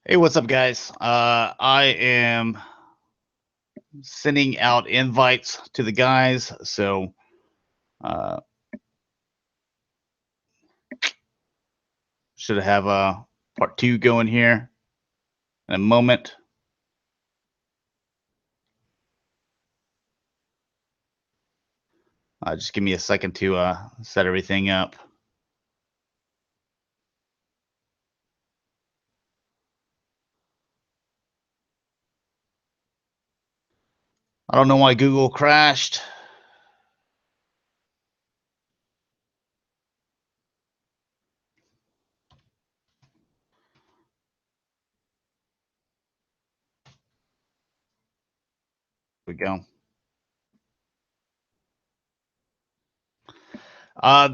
Hey, what's up, guys? I am sending out invites to the guys, so uh, should have a part 2 going here in a moment. Just give me a second to set everything up. I don't know why Google crashed. Here we go.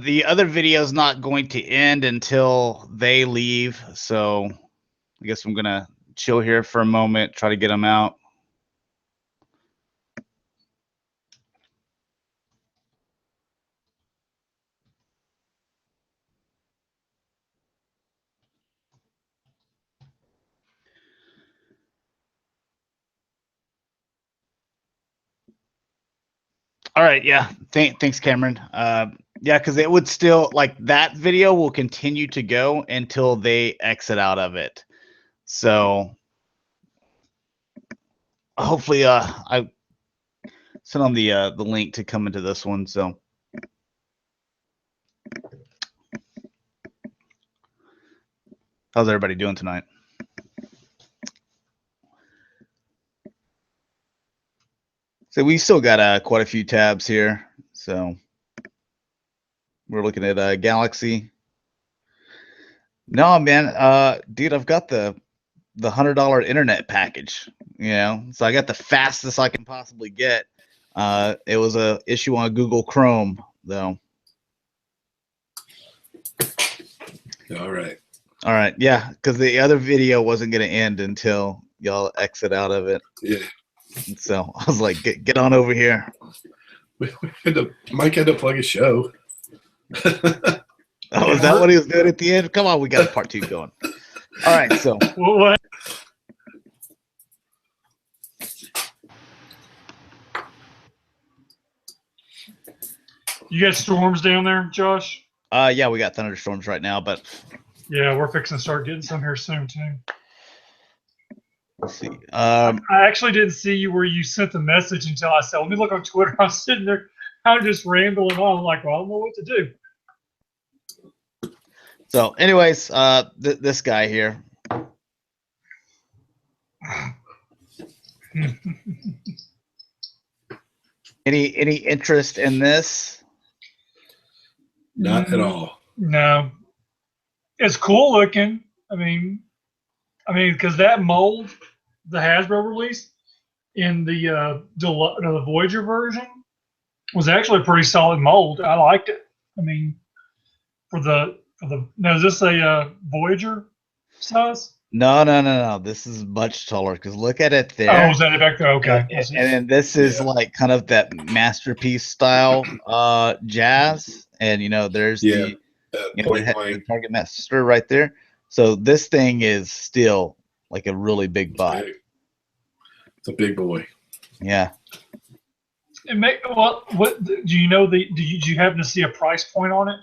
The other video is not going to end until they leave, so I guess I'm gonna chill here for a moment, try to get them out. All right, yeah. Thanks, Cameron. Yeah, because it would still like that video will continue to go until they exit out of it. So hopefully, I sent on the link to come into this one. So how's everybody doing tonight? So we still got quite a few tabs here. So we're looking at Galaxy. No, man, dude, I've got the $100 internet package. You know, so I got the fastest I can possibly get. It was a issue on Google Chrome though. All right. All right. Yeah, because the other video wasn't going to end until y'all exit out of it. Yeah. So I was like, get on over here. Mike had to plug a show. Oh, is that what he was doing at the end? Come on, we got a part 2 going. All right, so What? You got storms down there, Josh? yeah, we got thunderstorms right now, but yeah, we're fixing to start getting some here soon too. let's see. I actually didn't see you where you sent the message until I said, "Let me look on Twitter." I was sitting there, I'm just rambling on. I'm like, well, I don't know what to do. So, anyways, this guy here. Any interest in this? Not at all. No, it's cool looking. I mean, because that mold, the Hasbro release in the Voyager version, was actually a pretty solid mold. I liked it. I mean, for the now is this a Voyager size? No. This is much taller because look at it there. Oh, is that it back there? Okay. And then this is like kind of that masterpiece style jazz, and you know there's the target master right there. So this thing is still like a really big buy. It's a big boy. Yeah. What do you know? Do you happen to see a price point on it?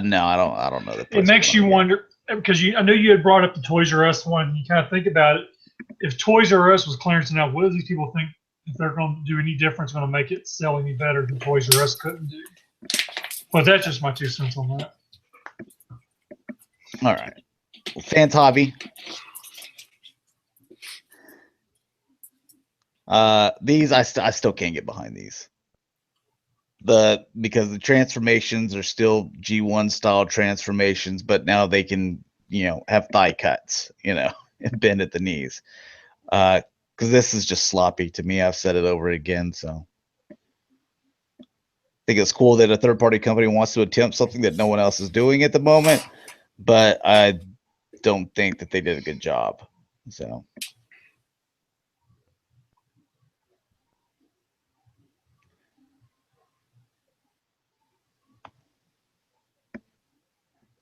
No, I don't know the price. It makes you wonder because I know you had brought up the Toys R Us one. And you kind of think about it. If Toys R Us was clearance now, what do these people think if they're going to do any difference, going to make it sell any better than Toys R Us couldn't do? But that's just my 2 cents on that. All right. Well, Fans Hobby. These I still can't get behind these. Because the transformations are still G1 style transformations, but now they can, you know, have thigh cuts, you know, and bend at the knees. Because this is just sloppy to me. I've said it over again. So I think it's cool that a third-party company wants to attempt something that no one else is doing at the moment, but I don't think that they did a good job. So.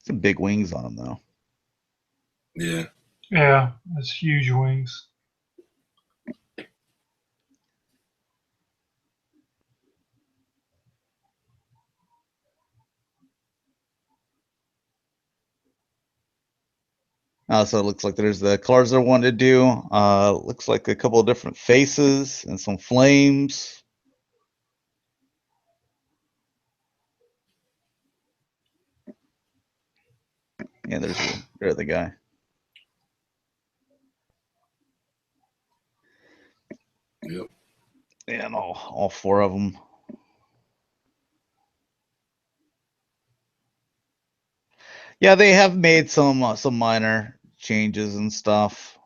Some big wings on them, though. Yeah. Yeah, that's huge wings. So it looks like there's the colors I wanted to do. Looks like a couple of different faces and some flames. Yeah, there's the guy. Yep. And all four of them. Yeah, they have made some minor changes and stuff.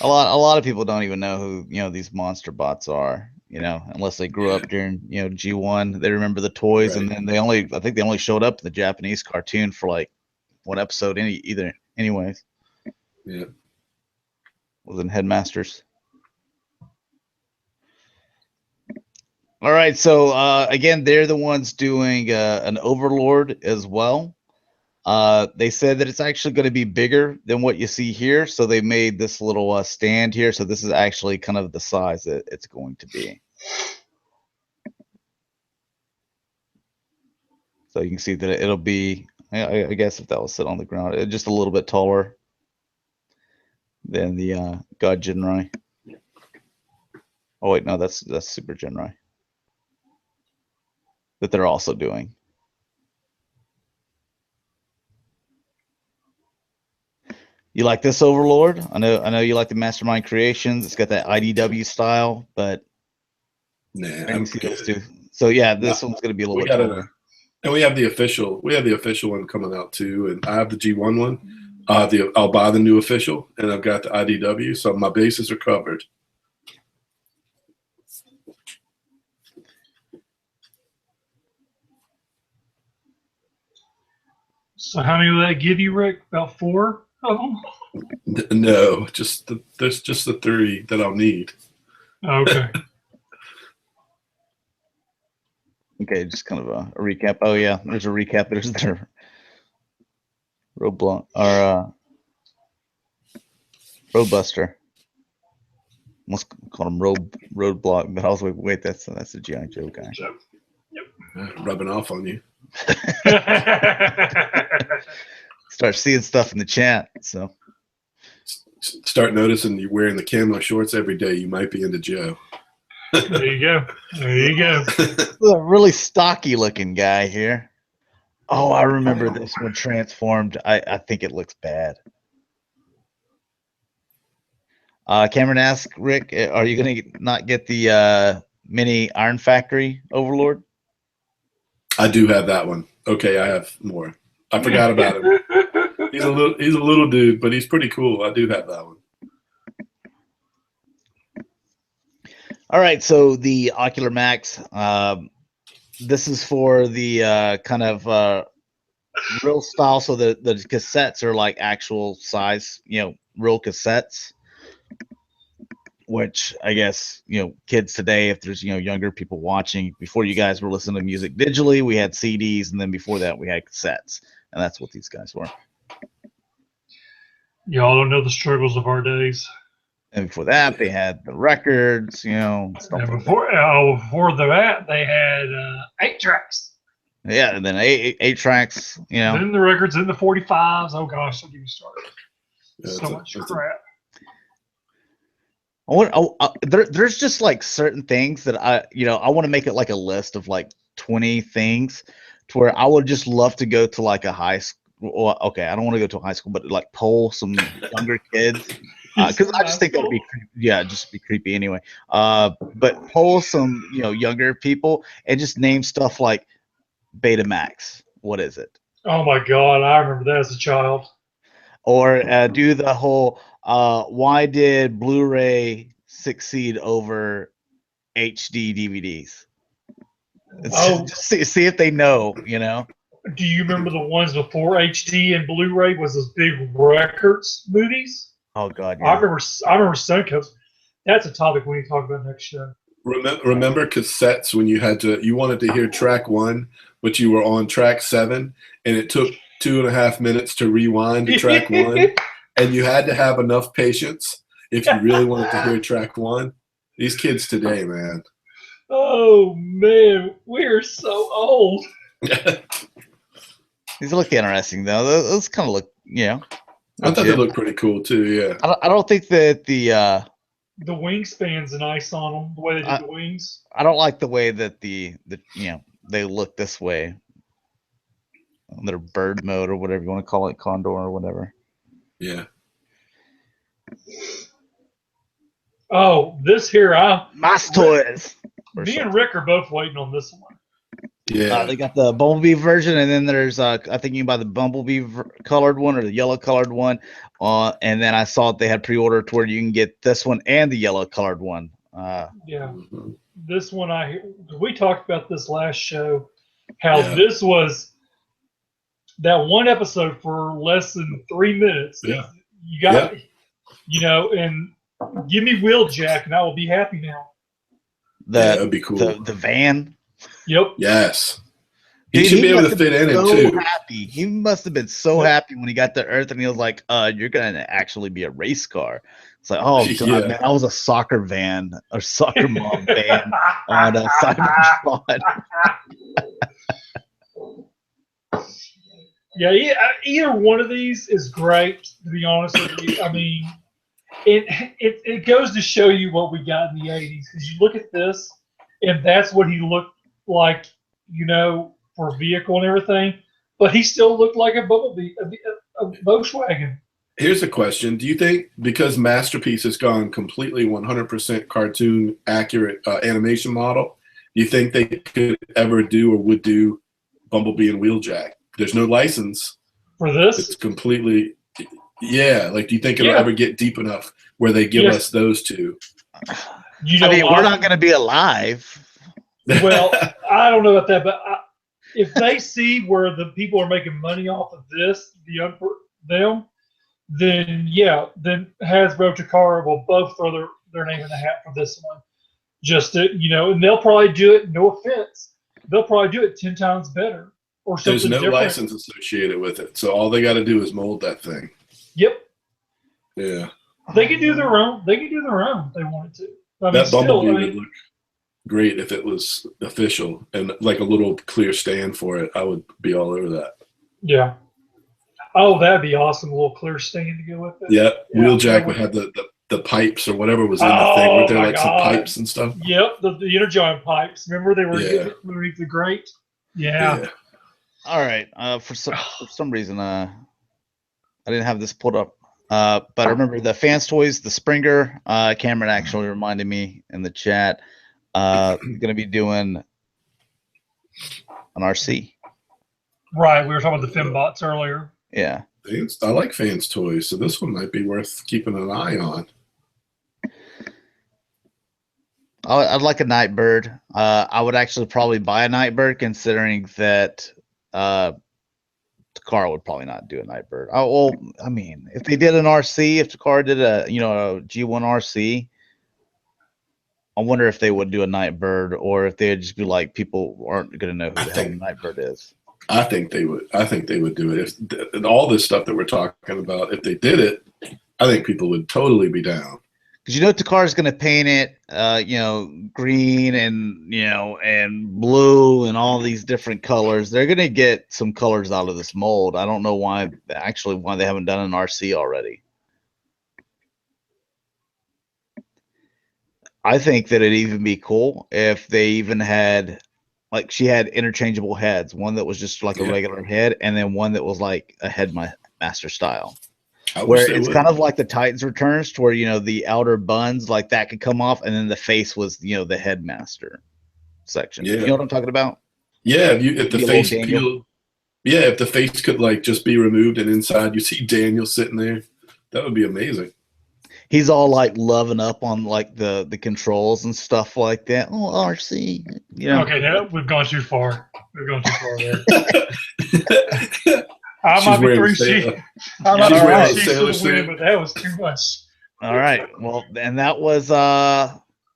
A lot of people don't even know who these monster bots are, unless they grew up during G1. They remember the toys, Right. and then I think they only showed up in the Japanese cartoon for like one episode anyways. Yeah. Was in Headmasters. All right, so again, they're the ones doing an Overlord as well. They said that it's actually going to be bigger than what you see here, so they made this little stand here. So this is actually kind of the size that it's going to be. So you can see that it'll be, I guess if that was sit on the ground, just a little bit taller than the God Jinrai. Oh wait, no, that's Super Jinrai that they're also doing. You like this Overlord? I know you like the Mastermind Creations. It's got that IDW style, but Nah, you I'm see good. those two. So yeah, this one's going to be a little bit taller. And we have the official one coming out too, and I have the G1 one. I'll buy the new official, and I've got the IDW, so my bases are covered. So how many will that give you, Rick? About 4 of them? No, there's just the 3 that I'll need. Okay. Okay, just kind of a recap. Oh yeah, there's a recap. There's their Roadblock or Roadbuster. Almost called him Roadblock, but I was like, wait, that's a G.I. Joe guy. Rubbing off on you. Start seeing stuff in the chat. So start noticing you're wearing the camo shorts every day. You might be into Joe. There you go. There you go. A really stocky looking guy here. Oh, I remember this one transformed. I think it looks bad. Cameron asks, Rick, are you going to not get the mini Iron Factory Overlord? I do have that one. Okay, I have more. I forgot about him. He's a little dude, but he's pretty cool. I do have that one. All right, so the Ocular Max. This is for the kind of real style. So the cassettes are like actual size, real cassettes. Which I guess kids today, if there's younger people watching, before you guys were listening to music digitally, we had CDs, and then before that we had cassettes, and that's what these guys were. Y'all don't know the struggles of our days. And before that, they had the records, stuff And like before that, they had 8 tracks. yeah, and then eight tracks, Then the records, then the 45s. Oh gosh, don't get me started. Yeah, So much crap. There's just like certain things that I want to make it like a list of like 20 things to where I would just love to go to like a high school. Well, okay, I don't want to go to a high school, but like poll some younger kids because I just think that'd be just be creepy anyway. But poll some younger people and just name stuff like Betamax. What is it? Oh my God, I remember that as a child. Or do the whole why did Blu-ray succeed over HD DVDs? Just see if they know, Do you remember the ones before HD and Blu-ray was those big records movies? Oh God, yeah. I remember Suncoast. That's a topic we need to talk about next show. Remember cassettes when you wanted to hear track 1, but you were on track 7, and it took 2.5 minutes to rewind to track 1, and you had to have enough patience if you really wanted to hear track 1. These kids today, man. Oh man, we're so old. These look interesting though. Those kind of look, I thought they looked pretty cool too. Yeah. I don't think that the wingspan's nice on them. The way they did the wings. I don't like the way that the they look this way. Their bird mode or whatever you want to call it, condor or whatever. Yeah. Oh, this here, Mouse Toys. Me and Rick are both waiting on this one. Yeah. They got the Bumblebee version, and then there's I think you can buy the Bumblebee colored one or the yellow colored one. And then I saw they had pre-order to where you can get this one and the yellow colored one. Yeah. This one we talked about this last show, how this was that one episode for less than 3 minutes. Yeah. You got, and give me Wheeljack and I will be happy now. That'd be cool. The van. Yep. Yes. He should be able to fit in it too. Happy. He must have been so happy when he got to Earth and he was like, you're gonna actually be a race car. It's like, oh god, man, I was a soccer van or soccer mom van on a Cybercast. Yeah, either one of these is great, to be honest with you. I mean, it goes to show you what we got in the 80s. Because you look at this, and that's what he looked like, for a vehicle and everything. But he still looked like a Bumblebee, a Volkswagen. Here's a question. Do you think, because Masterpiece has gone completely 100% cartoon accurate animation model, do you think they could ever do or would do Bumblebee and Wheeljack? There's no license for this. It's completely, do you think it'll ever get deep enough where they give us those two? We're not going to be alive. Well, I don't know about that, but if they see where the people are making money off of this, then Hasbro, Takara will both throw their name in the hat for this one. Just to, and they'll probably do it. No offense, they'll probably do it 10 times better. Or there's no different. license associated with it, so all they got to do is mold that thing. Yep. Yeah. They can do their own. They can do their own if they wanted to. That Bumblebee would look great if it was official and like a little clear stand for it. I would be all over that. Yeah. Oh, that'd be awesome. A little clear stand to go with it. Yeah. Wheeljack would have the pipes or whatever was in the thing. Weren't there like some pipes and stuff? Yep. The Energon pipes. Remember they were underneath the grate? Yeah. All right. For some reason, I didn't have this pulled up. But I remember the Fans Toys, the Springer. Cameron actually reminded me in the chat. Going to be doing an RC. Right. We were talking about the Fembots earlier. Yeah. I like Fans Toys, so this one might be worth keeping an eye on. I'd like a Nightbird. I would actually probably buy a Nightbird, considering that Takara would probably not do a Nightbird. Oh, well, I mean, if they did an RC, if Takara did a G1 RC, I wonder if they would do a Nightbird, or if they'd just be like, people aren't going to know who the hell Nightbird is. I think they would. I think they would do it. If all this stuff that we're talking about, if they did it, I think people would totally be down. Because Takara's going to paint it, green and blue and all these different colors. They're going to get some colors out of this mold. I don't know why they haven't done an RC already. I think that it'd even be cool if they even had, like, she had interchangeable heads. One that was just like a regular head, and then one that was like a Headmaster style. Where it's kind of like the Titans Returns, to where the outer buns like that could come off, and then the face was the Headmaster section. Yeah. You know what I'm talking about? Yeah, if the face peeled, if the face could like just be removed, and inside you see Daniel sitting there, that would be amazing. He's all like loving up on like the controls and stuff like that. Oh, RC. Okay, now we've gone too far. We've gone too far there. I might be three sheets. I might be three sheets to the win, but that was too much. All right. Well, and that was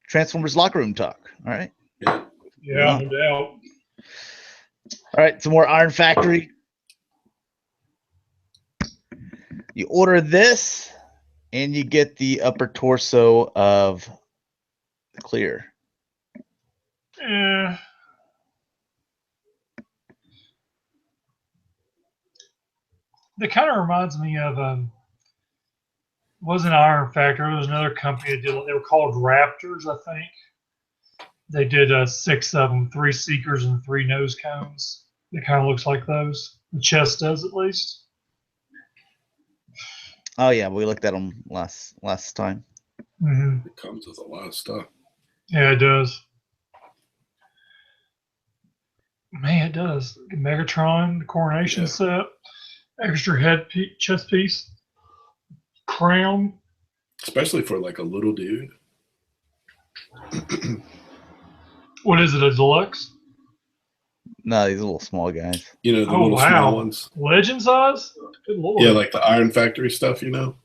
Transformers Locker Room Talk. All right. Yeah, no doubt. All right. Some more Iron Factory. You order this, and you get the upper torso of Clear. Eh. That kind of reminds me of wasn't Iron Factory. There was another company that did. They were called Raptors, I think. They did 6 of them, 3 seekers and 3 nose cones. It kind of looks like those. The chest does, at least. Oh yeah, we looked at them last time. Mm-hmm. It comes with a lot of stuff. Yeah, it does. Man, it does. Megatron, the coronation set, extra chest piece, crown. Especially for like a little dude. What is it, a deluxe? No, these little small guys. You know, the little small ones. Legend size? Good Lord. Yeah, like the Iron Factory stuff, you know?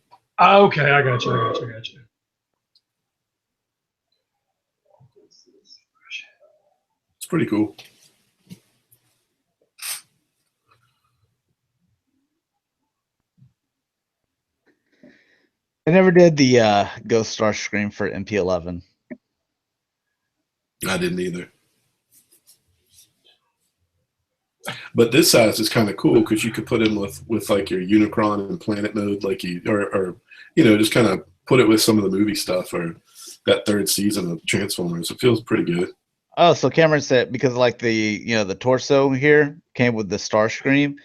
Okay, I got you. It's pretty cool. I never did the Ghost Star Scream for MP11. I didn't either. But this size is kind of cool because you could put him with like your Unicron and Planet mode, like or you know, just kind of put it with some of the movie stuff or that 3rd season of Transformers. It feels pretty good. Oh, so Cameron said because like the torso here came with the Starscream.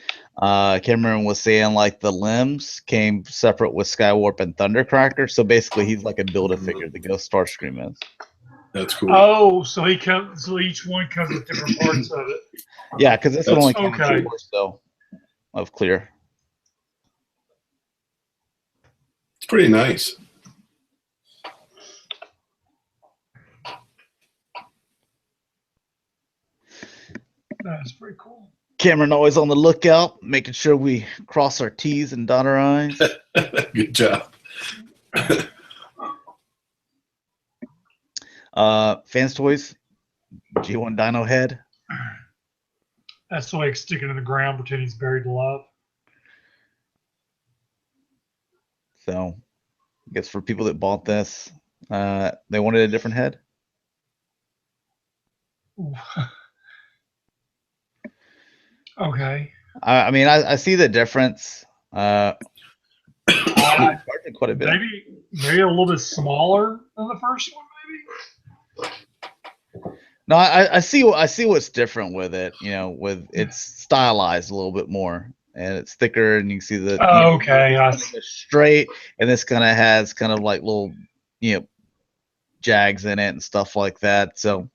Cameron was saying like the limbs came separate with Skywarp and Thundercracker. So basically, he's like a Build-A-Figure. The Ghost Starscream is. That's cool. Oh, so each one comes with different parts of it. Yeah, because this one only came with okay. the torso of Clear. It's pretty nice. That's pretty cool. Cameron always on the lookout, making sure we cross our T's and dot our I's. Good job. Fans Toys, G1 Dino Head. That's like sticking in the ground, pretending he's buried alive. So, I guess for people that bought this, they wanted a different head. Okay. I mean, I see the difference. Quite a bit. Maybe a little bit smaller than the first one, maybe. No, I see what's different with it. You know, with it's stylized a little bit more, and it's thicker, and you can see the okay, straight, and this kind of has kind of like little jags in it and stuff like that. So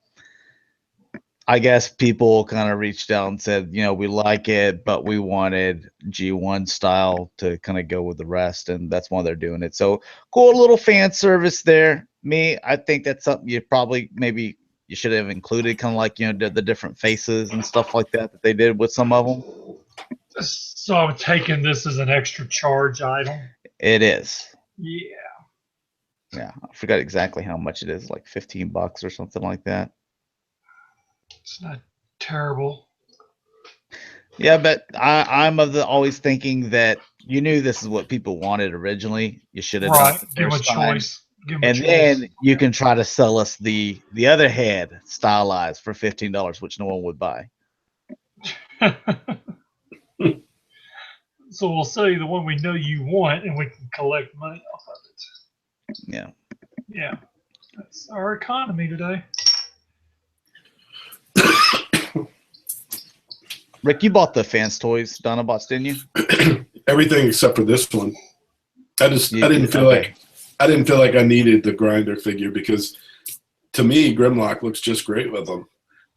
I guess people kind of reached out and said, we like it, but we wanted G1 style to kind of go with the rest, and that's why they're doing it. So cool little fan service there. I think that's something maybe you should have included, kind of like the different faces and stuff like that they did with some of them. So I'm taking this as an extra charge item. It is. Yeah. Yeah, I forgot exactly how much it is, like $15 or something like that. It's not terrible. Yeah, but I'm always thinking that you knew this is what people wanted originally. You should have done it the Give them a first time. choice. And then you can try to sell us the other head stylized for $15, which no one would buy. So we'll sell you the one we know you want, and we can collect money off of it. Yeah. Yeah. That's our economy today. Rick, you bought the Fans Toys Dinobots, didn't you? Everything except for this one. I didn't feel like I needed the grinder figure because to me Grimlock looks just great with them.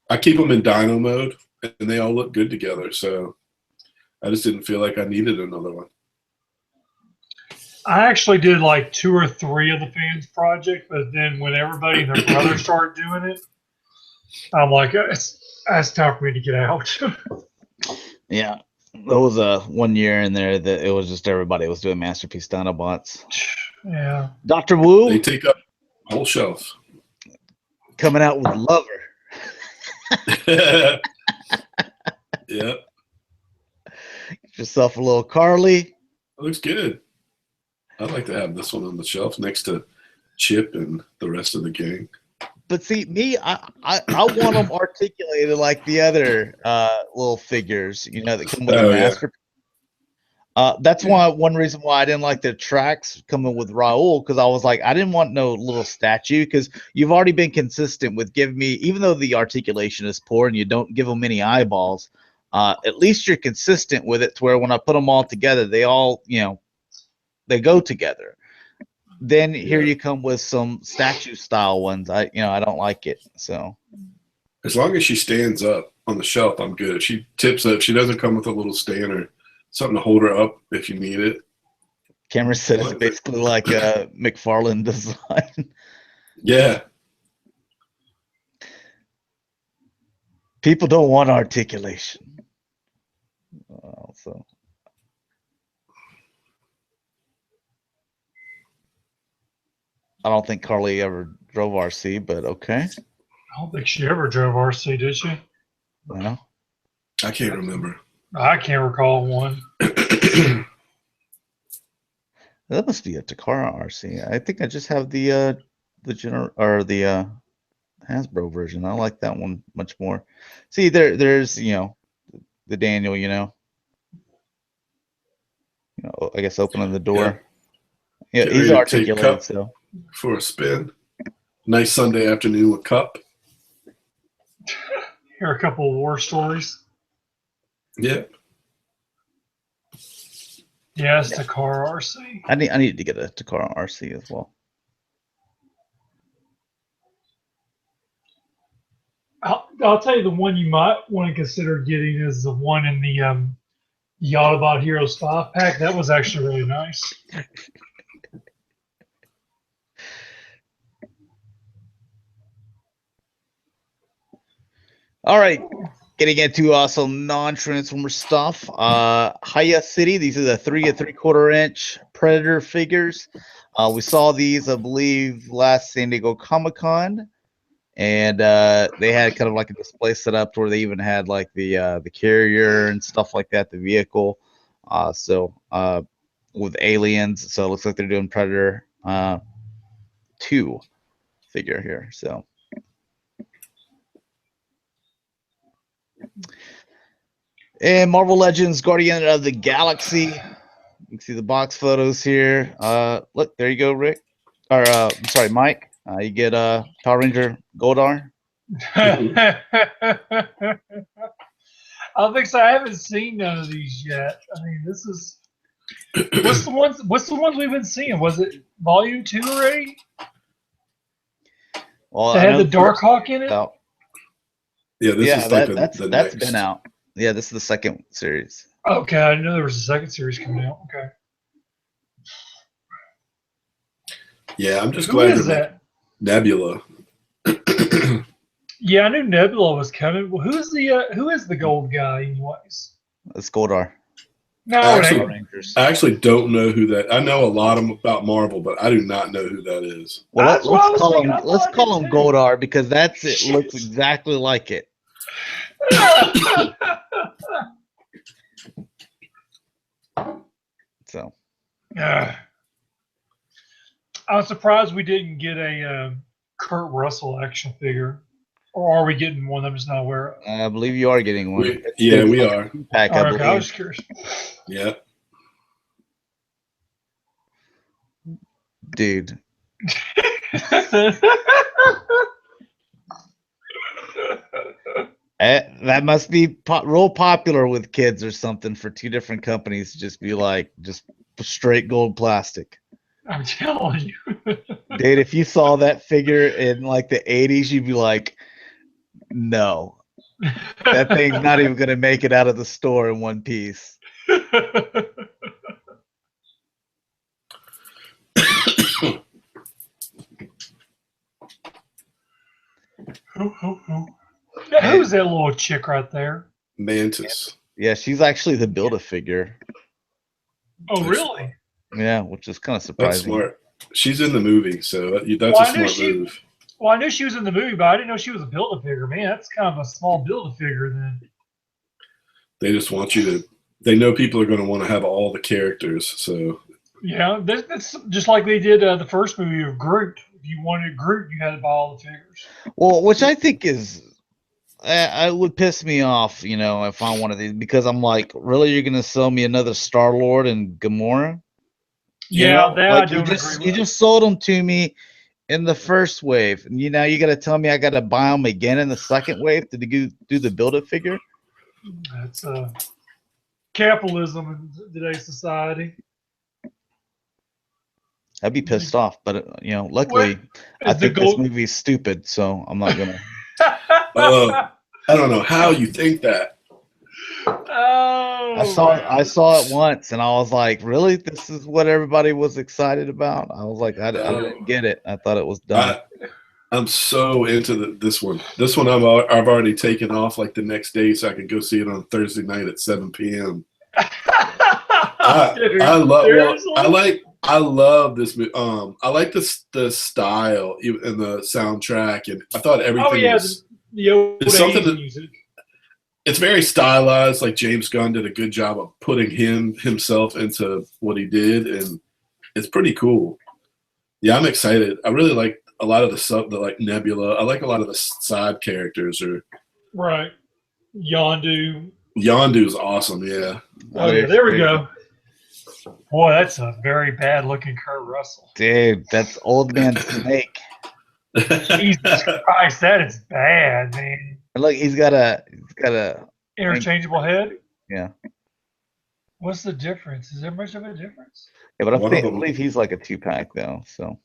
I keep them in Dino mode and they all look good together, so I just didn't feel like I needed another one. I actually did like 2 or 3 of the Fans project, but then when everybody and their brother started doing it, I'm like, that's time for me to get out. Yeah. There was a 1 year in there that it was just everybody was doing Masterpiece Dinobots. Yeah. Dr. Wu. They take up a whole shelf. Coming out with Lover. Yep. Get yourself a little Carly. It looks good. I'd like to have this one on the shelf next to Chip and the rest of the gang. But see, me, I want them articulated like the other little figures, that come with a master. That's one reason why I didn't like the tracks coming with Raul, because I was like, I didn't want no little statue, because you've already been consistent with giving me, even though the articulation is poor and you don't give them any eyeballs, at least you're consistent with it to where when I put them all together, they all, they go together. Then here you come with some statue style ones. I don't like it. So as long as she stands up on the shelf, I'm good. If she tips up, she doesn't come with a little stand or something to hold her up if you need it. Cameron said it's basically like a McFarlane design. Yeah. People don't want articulation. So I don't think Carly ever drove RC, but okay. I don't think she ever drove RC, did she? No. I can't remember. I can't recall one. That must be a Takara RC. I think I just have the Hasbro version. I like that one much more. See, there's the Daniel, I guess opening the door. Yeah, he's articulated. So for a spin. Nice Sunday afternoon with Cup. Hear a couple of war stories. Yep. Yeah, it's Takara RC. I need to get a Takara RC as well. I'll tell you the one you might want to consider getting is the one in the Autobot Heroes 5 pack. That was actually really nice. All right, getting into some non-transformer stuff. Hiya City. These are the 3 3/4 inch Predator figures. We saw these, I believe, last San Diego Comic-Con, and they had kind of like a display set up where they even had like the carrier and stuff like that, the vehicle. With aliens, so it looks like they're doing Predator 2 figure here. So. And Marvel Legends Guardian of the Galaxy. You can see the box photos here. Look, there you go, Rick. Or sorry, Mike. You get Power Ranger Goldar. I don't think so. I haven't seen none of these yet. I mean, this is what's the ones we've been seeing? Was it Volume 2 already? Well, they had the Darkhawk in it. Yeah, this is like that's next. been out. Yeah, this is the second series. Okay, I didn't know there was a second series coming out. Okay. Yeah, I'm just Who glad is that? Nebula. Yeah, I knew Nebula was coming. Well, who is the gold guy, anyways? It's Goldar. No, I actually don't know who that. I know a lot about Marvel, but I do not know who that is. Well, let's call him Goldar because that's it. Looks exactly like it. So. I'm surprised we didn't get a Kurt Russell action figure. Or are we getting one I'm just not aware of? I believe you are getting one. We are. Pack, I believe. I was curious. Yeah. Dude. That must be real popular with kids or something for 2 different companies to just be like, just straight gold plastic. I'm telling you. Dude, if you saw that figure in like the 80s, you'd be like, no. That thing's not even going to make it out of the store in one piece. Who's that little chick right there? Mantis. Yeah, she's actually the Build-A-Figure. Oh, really? Yeah, which is kind of surprising. That's smart. She's in the movie, so that's a smart move. Well, I knew she was in the movie, but I didn't know she was a Build-A-Figure. Man, that's kind of a small Build-A-Figure then. They just want you to They know people are going to want to have all the characters, so Yeah, that's just like they did the first movie of Groot. If you wanted Groot, you had to buy all the figures. Well, which I think is, I would piss me off, if I wanted these, because I'm like, really, you're gonna sell me another Star Lord and Gamora? Yeah, that I Like don't agree you with. just sold them to me in the first wave, and you got to tell me I got to buy them again in the second wave to do the build-up figure. That's capitalism in today's society. I'd be pissed off, but luckily, I think this movie's stupid, so I'm not gonna. I don't know how you think that. Oh, I saw it once, and I was like, "Really? This is what everybody was excited about?" I was like, "I didn't get it. I thought it was dumb." I'm so into this one. This one I've already taken off like the next day, so I could go see it on Thursday night at 7 p.m. I love this movie. I like the style and the soundtrack, and I thought everything was it's something that music. It's very stylized. Like James Gunn did a good job of putting himself into what he did, and it's pretty cool. Yeah, I'm excited. I really like a lot of the like Nebula. I like a lot of the side characters. Right, Yondu. Yondu's awesome. Yeah. Oh yeah, there we go. Boy, that's a very bad looking Kurt Russell. Dude, that's old man Snake. Jesus Christ, that is bad, man. And look, he's got a interchangeable head. Yeah. What's the difference? Is there much of a difference? Yeah, but I believe he's like a 2-pack though. So.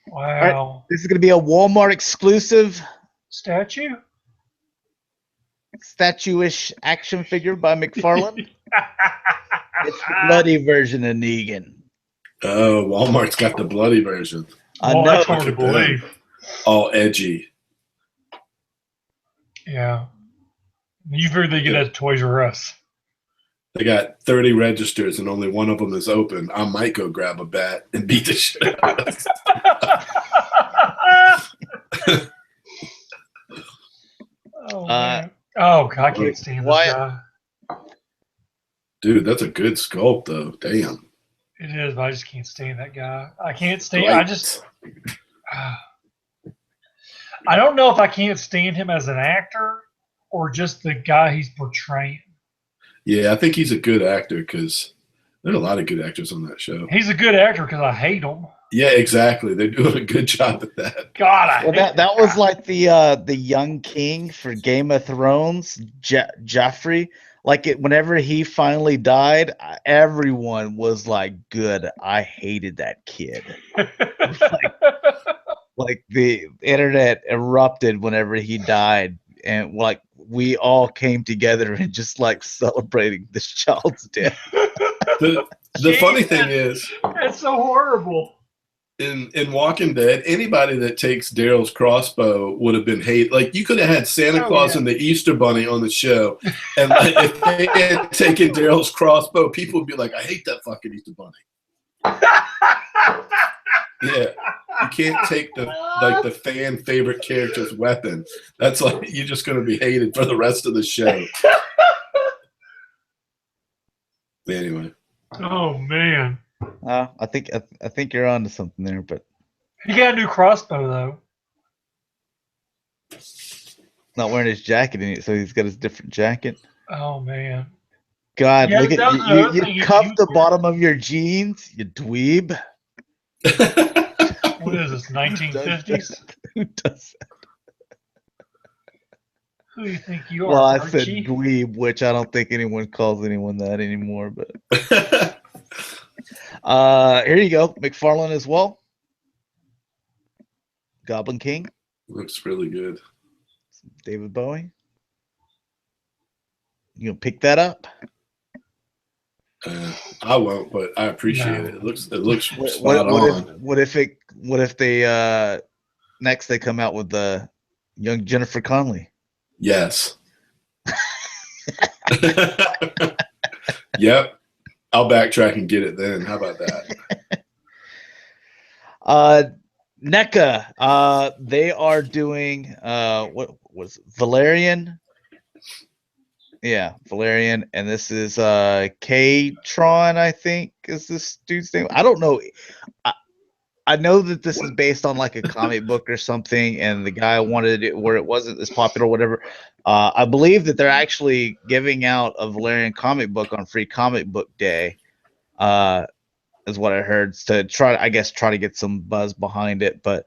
Wow. Right, this is gonna be a Walmart exclusive statue-ish action figure by McFarlane. It's the bloody version of Negan. Oh, Walmart's got the bloody version. I know. That's hard to believe. All edgy. Yeah. You figure they get that Toys R Us. They got 30 registers and only one of them is open. I might go grab a bat and beat the shit out of it. Oh, man. Oh, God, I can't stand this guy. Dude, that's a good sculpt, though. Damn. It is, but I just can't stand that guy. I can't stand. I don't know if I can't stand him as an actor or just the guy he's portraying. Yeah, I think he's a good actor because there's a lot of good actors on that show. He's a good actor because I hate him. Yeah, exactly. They're doing a good job at that. God, I hate that was like the young king for Game of Thrones, Joffrey. Like whenever he finally died, everyone was like, "Good." I hated that kid. like the internet erupted whenever he died, and like we all came together and just like celebrating this child's death. The funny thing is, it's so horrible. In Walking Dead, anybody that takes Daryl's crossbow would have been hate. Like you could have had Santa Claus and the Easter Bunny on the show, and like, if they had taken Daryl's crossbow, people would be like, "I hate that fucking Easter Bunny." Yeah, you can't take the fan favorite character's weapon. That's like you're just going to be hated for the rest of the show. Anyway. Oh man. I think you're onto something there, but he got a new crossbow though. Not wearing his jacket in it, so he's got his different jacket. Oh man. God, look at you cuffed the bottom of your jeans, you dweeb. What is this, 1950s? Who does that? Who do you think you are? Well, I Archie? said dweeb, which I don't think anyone calls anyone that anymore, but here you go, McFarlane as well. Goblin King. Looks really good. David Bowie. You gonna pick that up? I won't, but I appreciate it. It looks spot on. What if they next they come out with the young Jennifer Connelly? Yes. Yep. I'll backtrack and get it then. How about that? NECA, they are doing what was Valerian Yeah, Valerian, and this is K-Tron, I think is this dude's name. I don't know. I know that this is based on like a comic book or something, and the guy wanted it where it wasn't as popular or whatever. I believe that they're actually giving out a Valerian comic book on Free Comic Book Day, is what I heard, to try, I guess, try to get some buzz behind it. But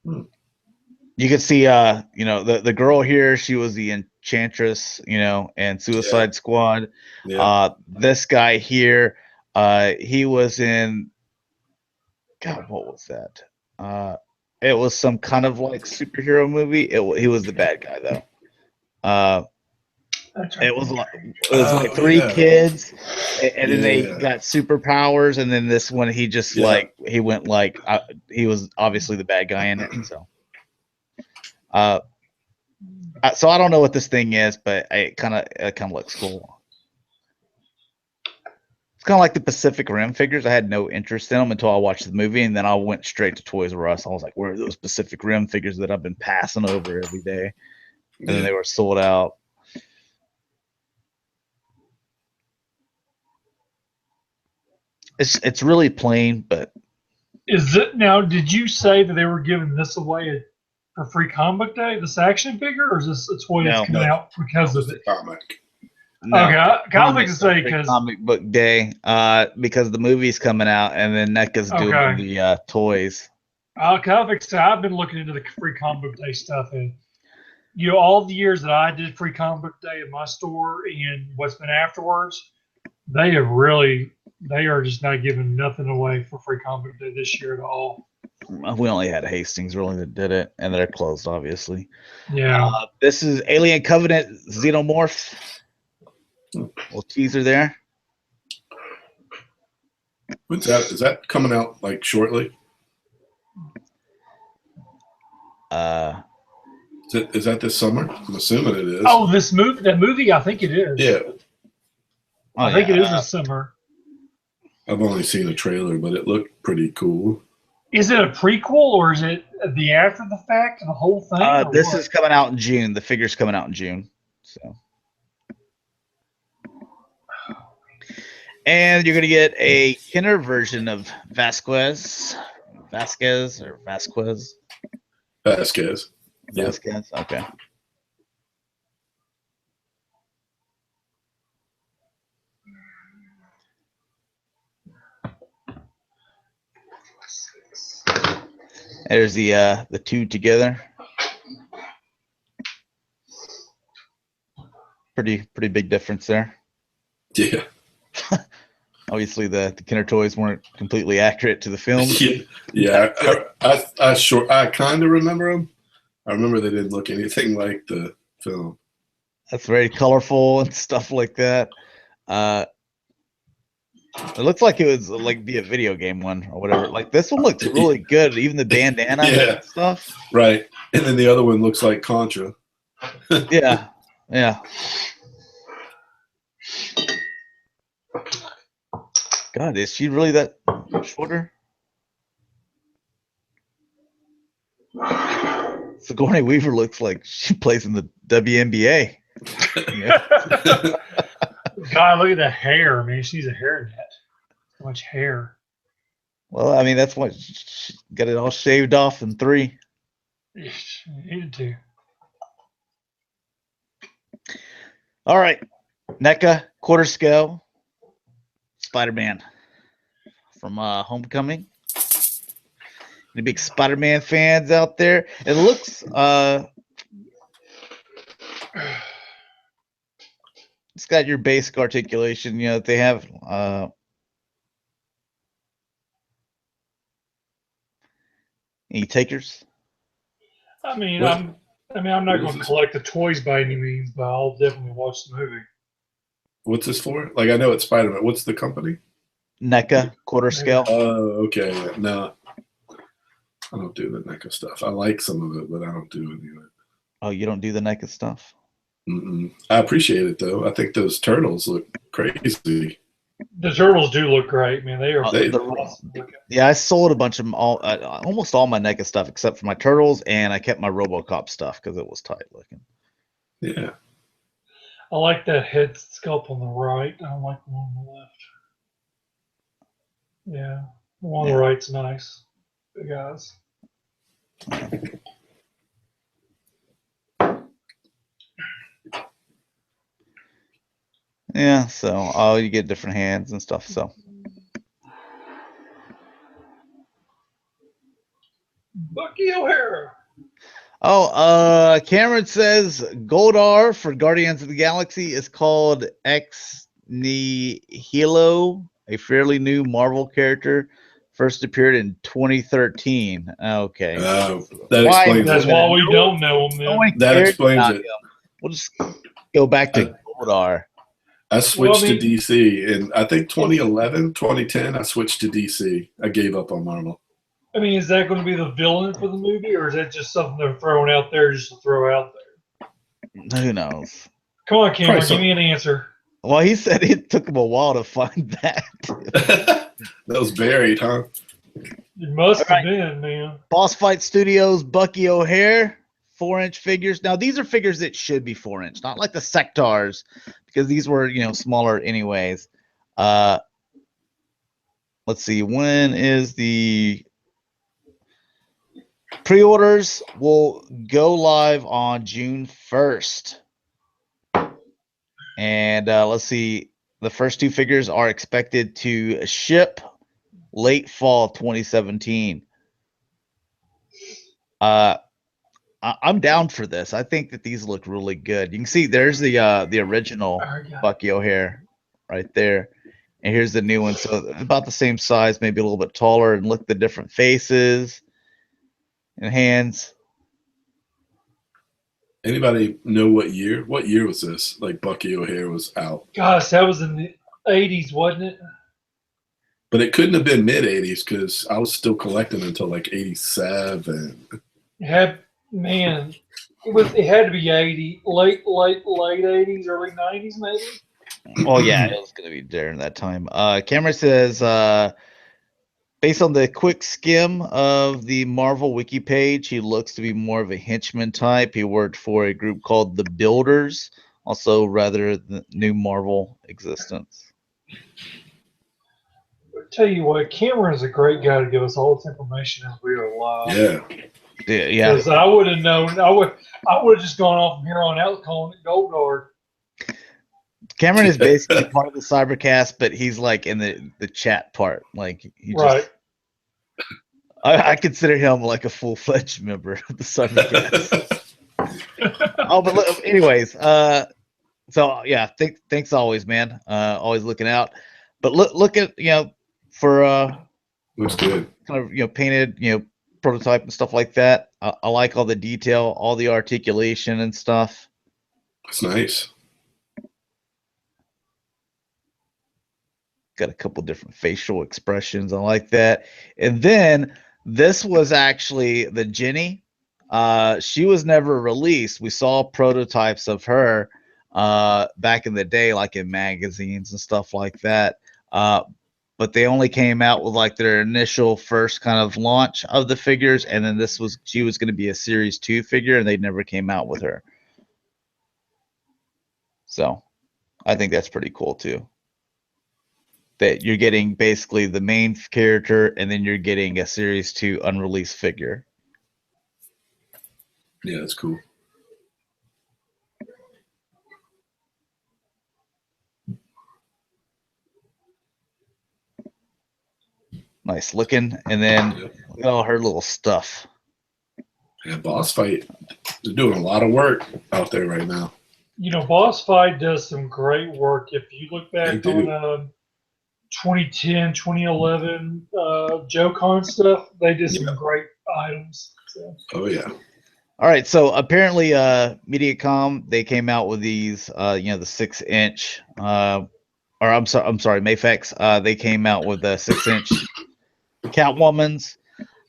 you can see, you know, the girl here, she was the Enchantress, you know, and Suicide Squad. Yeah. This guy here, he was in, God, what was that? It was some kind of like superhero movie. He was the bad guy though. It was like three kids, and then they got superpowers, and then this one he just like he went like he was obviously the bad guy in it. So, so I don't know what this thing is, but it kind of looks cool. It's kind of like the Pacific Rim figures. I had no interest in them until I watched the movie, and then I went straight to Toys R Us. I was like, where are those Pacific Rim figures that I've been passing over every day? And then they were sold out. It's really plain, but is it now? Did you say that they were giving this away for Free Comic Day? This action figure, or is this a toy that's coming out because of it? Comic. No, okay, I kind of think to say because Comic Book Day, because the movie's coming out, and then NECA's doing the toys. I've been looking into the Free Comic Book Day stuff, and you know, all the years that I did Free Comic Book Day at my store and what's been afterwards, they are just not giving nothing away for Free Comic Book Day this year at all. We only had Hastings really that did it, and they're closed, obviously. Yeah. This is Alien Covenant Xenomorph. Little teaser there. What's that? Is that coming out like shortly? Is that this summer? I'm assuming it is. Oh, that movie, I think it is. Yeah. I think it is this summer. I've only seen a trailer, but it looked pretty cool. Is it a prequel or is it the after the fact, the whole thing? This is coming out in June. The figure's coming out in June. So. And you're going to get a Kenner version of Vasquez. Vasquez. Yep. Vasquez. Okay. There's the two together. Pretty big difference there. Yeah. Obviously, the Kenner toys weren't completely accurate to the film. Yeah. I kind of remember them. I remember they didn't look anything like the film. That's very colorful and stuff like that. It looks like it was like be a video game one or whatever. Like this one looks really good. Even the bandana and stuff. Right. And then the other one looks like Contra. Yeah. God, is she really that shorter? Sigourney Weaver looks like she plays in the WNBA. God, look at the hair, man. She needs a hairnet. So much hair. Well, I mean, that's what she got it all shaved off in 3. She needed to. All right. NECA quarter scale Spider-Man from Homecoming. Any big Spider-Man fans out there? It looks it's got your basic articulation, you know, that they have any takers? I mean, I'm not going to collect the toys by any means, but I'll definitely watch the movie. What's this for? Like, I know it's Spider-Man. What's the company? NECA quarter scale. Oh, okay. No, I don't do the NECA stuff. I like some of it, but I don't do any of it. Oh, you don't do the NECA stuff? Mm-mm. I appreciate it, though. I think those turtles look crazy. The turtles do look great, man. They are awesome. Yeah, I sold a bunch of them, almost all my NECA stuff except for my turtles, and I kept my RoboCop stuff because it was tight looking. Yeah. I like that head sculpt on the right. I don't like the one on the left. Yeah, the one on the right's nice. Big eyes. Yeah, so you get different hands and stuff. So Bucky O'Hara. Cameron says Goldar for Guardians of the Galaxy is called Ex Nihilo, a fairly new Marvel character. First appeared in 2013. Okay. That explains That's it. why we don't know him then. That explains it. We'll just go back to Goldar. I switched to DC in, I think, 2011, 2010. I switched to DC. I gave up on Marvel. I mean, is that going to be the villain for the movie, or is that just something they're throwing out there just to throw out there? Who knows? Come on, Cameron, give me an answer. Well, he said it took him a while to find that. That was buried, huh? It must have been, man. Boss Fight Studios, Bucky O'Hare, 4-inch figures. Now, these are figures that should be 4-inch, not like the Sectars, because these were, smaller anyways. Let's see. When is the pre-orders? Will go live on June 1st. And let's see. The first 2 figures are expected to ship late fall 2017. I'm down for this. I think that these look really good. You can see there's the original Bucky O'Hare right there, and here's the new one. So about the same size, maybe a little bit taller, and look at the different faces and hands. Anybody know what year? What year was this? Like Bucky O'Hare was out. Gosh, that was in the 80s, wasn't it? But it couldn't have been mid 80s because I was still collecting until like 87. Man, it had to be 80, late 80s, early 90s, maybe. Well, yeah, it was going to be during that time. Cameron says, based on the quick skim of the Marvel wiki page, he looks to be more of a henchman type. He worked for a group called the Builders, also rather the new Marvel existence. I'll tell you what, Cameron is a great guy to give us all this information as we are live. Yeah. Yeah. Because I would have known. I would have just gone off from here on out calling it Goldar. Cameron is basically part of the Cybercast, but he's like in the chat part. Like right. I consider him like a full-fledged member of the Cybercast. But anyways, so yeah, thanks always, man. Always looking out. But look at for looks good. Kind of painted prototype and stuff like that. I like all the detail, all the articulation and stuff. That's nice. Got a couple different facial expressions. I like that. And then this was actually the Jenny. She was never released. We saw prototypes of her back in the day, like in magazines and stuff like that. But they only came out with like their initial first kind of launch of the figures, and then she was going to be a Series 2 figure, and they never came out with her. So I think that's pretty cool too. That you're getting basically the main character, and then you're getting a Series 2 unreleased figure. Yeah, that's cool. Nice looking, and then look at all her little stuff. Yeah, Boss Fight is doing a lot of work out there right now. Boss Fight does some great work. If you look back on 2010, 2011 JoeCon stuff, they did some great items. So. Oh yeah. All right, so apparently Mediacom, they came out with these the 6-inch or I'm sorry, Mafex, they came out with the 6-inch Catwomans.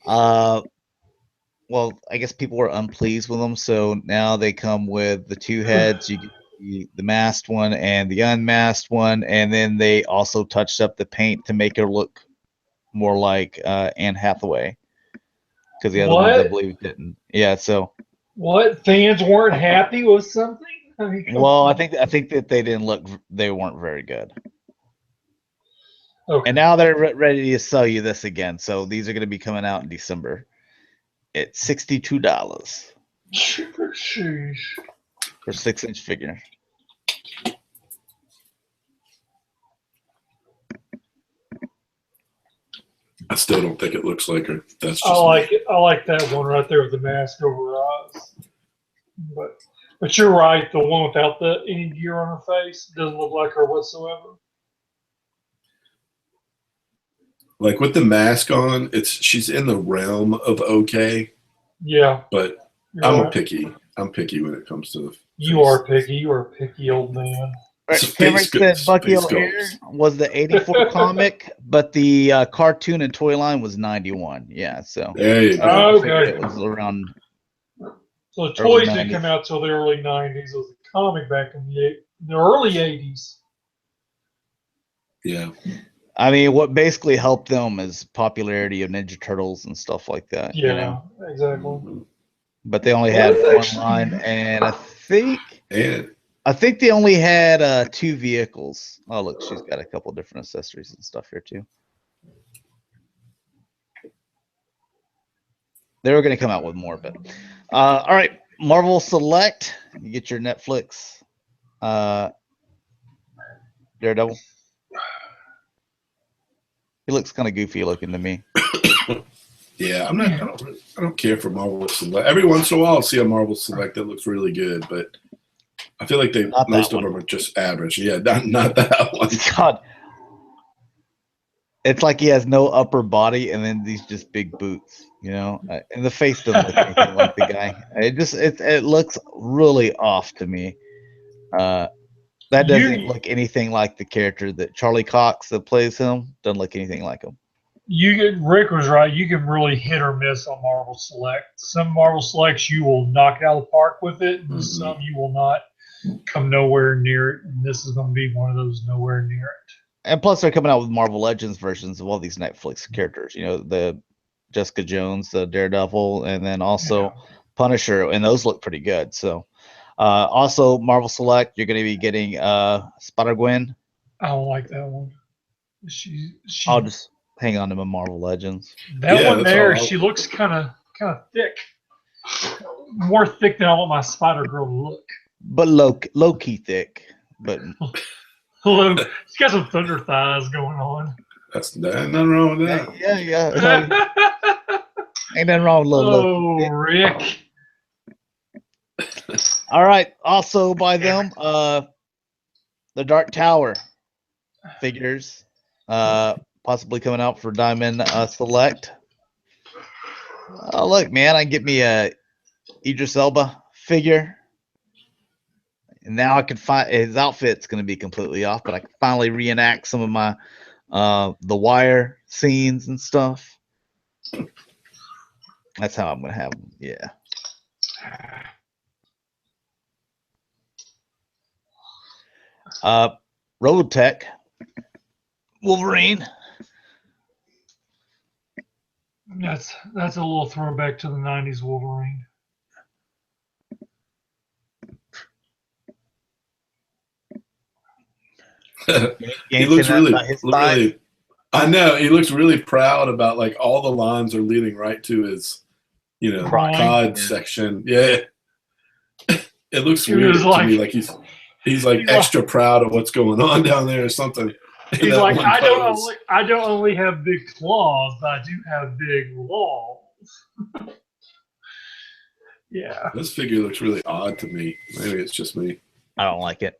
Well, I guess people were unpleased with them, so now they come with the 2 heads. You get the masked one and the unmasked one, and then they also touched up the paint to make her look more like Anne Hathaway, because the other ones I believe didn't. Yeah, so what, fans weren't happy with something? I mean, Well, I think that they weren't very good. okay. And now they're ready to sell you this again. So these are going to be coming out in December. It's $62 Sheesh. for 6-inch figure. I still don't think it looks like her. That's just I like me. it. I like that one right there with the mask over her eyes. But you're right. The one without any gear on her face doesn't look like her whatsoever. Like with the mask on, she's in the realm of okay, Yeah, but you're I'm right. I'm picky when it comes to the You face. are picky. You are a picky old man. All right, It's Cameron face said Bucky face O'Hare sculpts. was the 84 comic, but the cartoon and toy line was 91. Yeah, so There you go. Oh, I think okay. it was around So the early toys didn't 90s. come out till the early '90s. It was a comic back in the early '80s. Yeah. I mean, what basically helped them is popularity of Ninja Turtles and stuff like that. Yeah, You know, exactly. but they only Well, had it's one actually- line, and I think And they only had 2 vehicles. Oh, look, she's got a couple different accessories and stuff here too. They were going to come out with more, but all right, Marvel Select. You get your Netflix Daredevil. He looks kind of goofy looking to me. yeah, I don't care for Marvel Select. Every once in a while I'll see a Marvel Select that looks really good, but I feel like Not most that of one. them are just average. Yeah, not that one. God, it's like he has no upper body and then these just big boots, you know. And the face doesn't look anything like the guy. It looks really off to me. That doesn't look anything like the character that Charlie Cox that plays him. Doesn't look anything like him. Rick was right. You can really hit or miss on Marvel Select. Some Marvel Selects you will knock it out of the park with it, and Mhm. some you will not come nowhere near it. And this is going to be one of those nowhere near it. And plus, they're coming out with Marvel Legends versions of all these Netflix characters. You know, the Jessica Jones, the Daredevil, and then also Punisher, and those look pretty good. So, also Marvel Select, you're going to be getting Spider-Gwen. I don't like that one. She I'll just hang on to my Marvel Legends. that one that's there. all. She looks kind of thick, more thick than I want my Spider Girl to look. But low key thick. But Hello, she's got some thunder thighs going on. That's nothing wrong with that. yeah. Ain't nothing wrong with little. Oh, Rick. All right. Also by them, the Dark Tower figures, possibly coming out for Diamond Select. Oh look, man, I can get me a Idris Elba figure, and now I can find his outfit's going to be completely off, but I can finally reenact some of my The Wire scenes and stuff. That's how I'm going to have them. Yeah. Robotech Wolverine. That's a little throwback to the '90s Wolverine. He looks really. I know he looks really proud about like all the lines are leading right to his, COD section. Yeah, it looks weird to me. Like he's like extra proud of what's going on down there or something. He's like, I don't only have big claws, but I do have big walls. Yeah. This figure looks really odd to me. Maybe it's just me. I don't like it.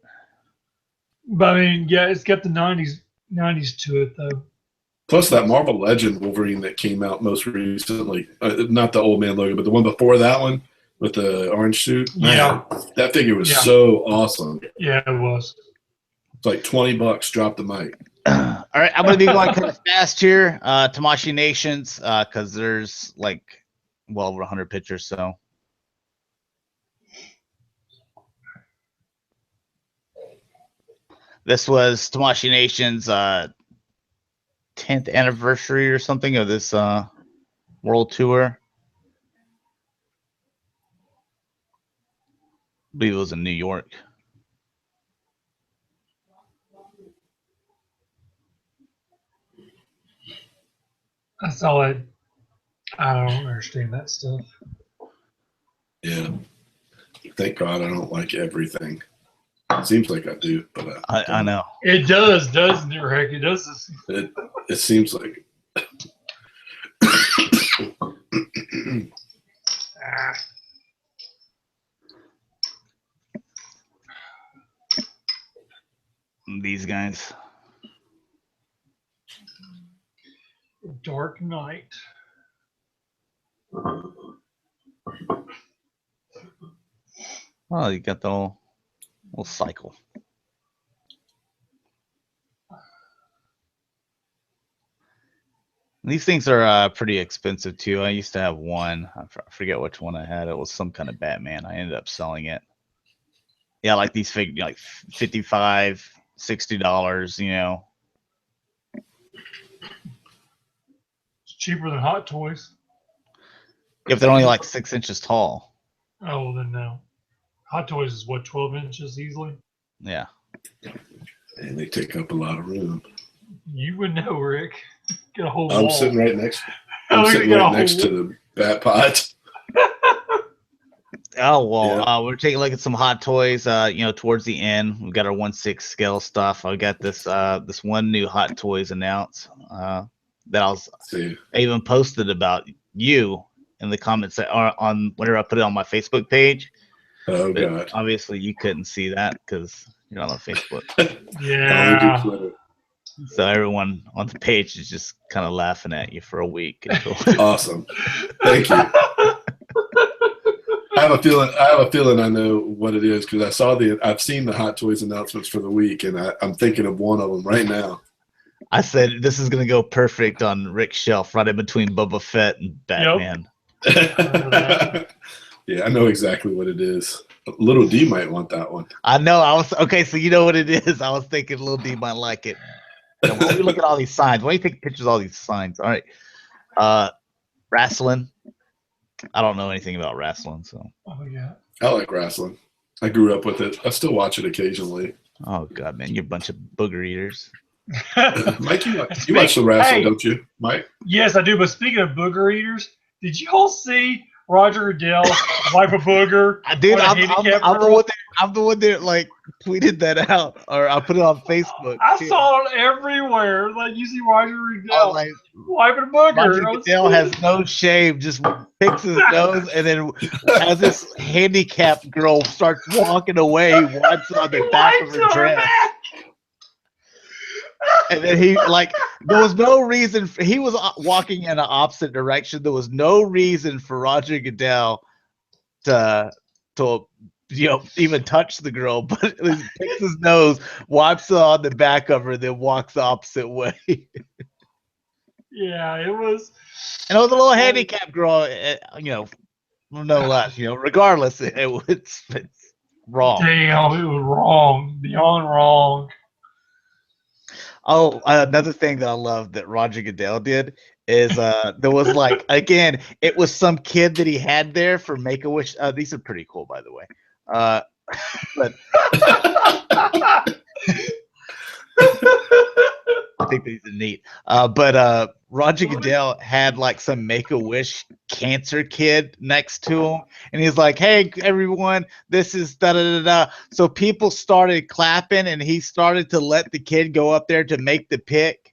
But I mean, yeah, it's got the '90s to it though. Plus that Marvel Legend Wolverine that came out most recently, not the old man Logan, but the one before that one with the orange suit. Yeah. Man, that figure was so awesome. Yeah, it was. It's like $20. Drop the mic. All right, I'm going to be going kind of fast here. Tamashii Nations, because there's like well over 100 pictures. So this was Tamashii Nations' 10th anniversary or something of this world tour. I believe it was in New York. That's all I don't understand that stuff. Yeah. Thank God I don't like everything. Seems like I do, but I know. It does, doesn't it, Rick? It does. It seems like These guys. Dark Knight. Oh, you got the whole cycle. These things are pretty expensive too. I used to have one. I forget which one I had. It was some kind of Batman. I ended up selling it. Yeah, like these fig, like $55, $60. You know. It's cheaper than Hot Toys. If they're only like 6 inches tall. Oh, well, then no. Hot Toys is what, 12 inches easily? Yeah. And they take up a lot of room. You would know, Rick. Get a whole I'm wall. sitting right next. I'm sitting right next to the bat pot. Oh well, Yeah. we're taking a look at some Hot Toys. You know, towards the end, we've got our 1/6 scale stuff. I got this this one new Hot Toys announced that I even posted about you in the comments on whenever I put it on my Facebook page. Oh But God! obviously, you couldn't see that because you're not on Facebook. Yeah. I only do Twitter. So everyone on the page is just kind of laughing at you for a week. Awesome. Thank you. I have a feeling I know what it is because I've seen the Hot Toys announcements for the week, and I'm thinking of one of them right now. I said this is gonna go perfect on Rick's shelf, right in between Boba Fett and Batman. Yep. Yeah, I know exactly what it is. Little D might want that one. I know. I was okay. So you know what it is. I was thinking Lil D might like it. Now, why don't we look at all these signs? Why don't you take pictures of all these signs? All right. Wrestling. I don't know anything about wrestling, so. Oh, yeah. I like wrestling. I grew up with it. I still watch it occasionally. Oh God, man, you're a bunch of booger eaters. Mike, you watch the wrestling, don't you, Mike? Yes, I do. But speaking of booger eaters, did you all see Roger Goodell wipe a booger? Dude, I'm the one that like tweeted that out, or I put it on Facebook. I saw it everywhere. Like you see Roger Goodell like, wiping a booger. Roger Goodell has no shame, just picks his nose, and then as this handicapped girl starts walking away, wipes it on the back of her dress. And then he there was no reason he was walking in an opposite direction. There was no reason for Roger Goodell to even touch the girl, but he picks his nose, wipes it on the back of her, then walks the opposite way. Yeah, it was. And it was a little handicapped girl, no less. Regardless, it's wrong. Damn, it was wrong, beyond wrong. Oh, another thing that I love that Roger Goodell did is there was again, it was some kid that he had there for Make-A-Wish. These are pretty cool, by the way. But I think these are neat. But Roger Goodell had some Make-A-Wish cancer kid next to him, and he's like, "Hey, everyone, this is da da da da." So people started clapping, and he started to let the kid go up there to make the pick.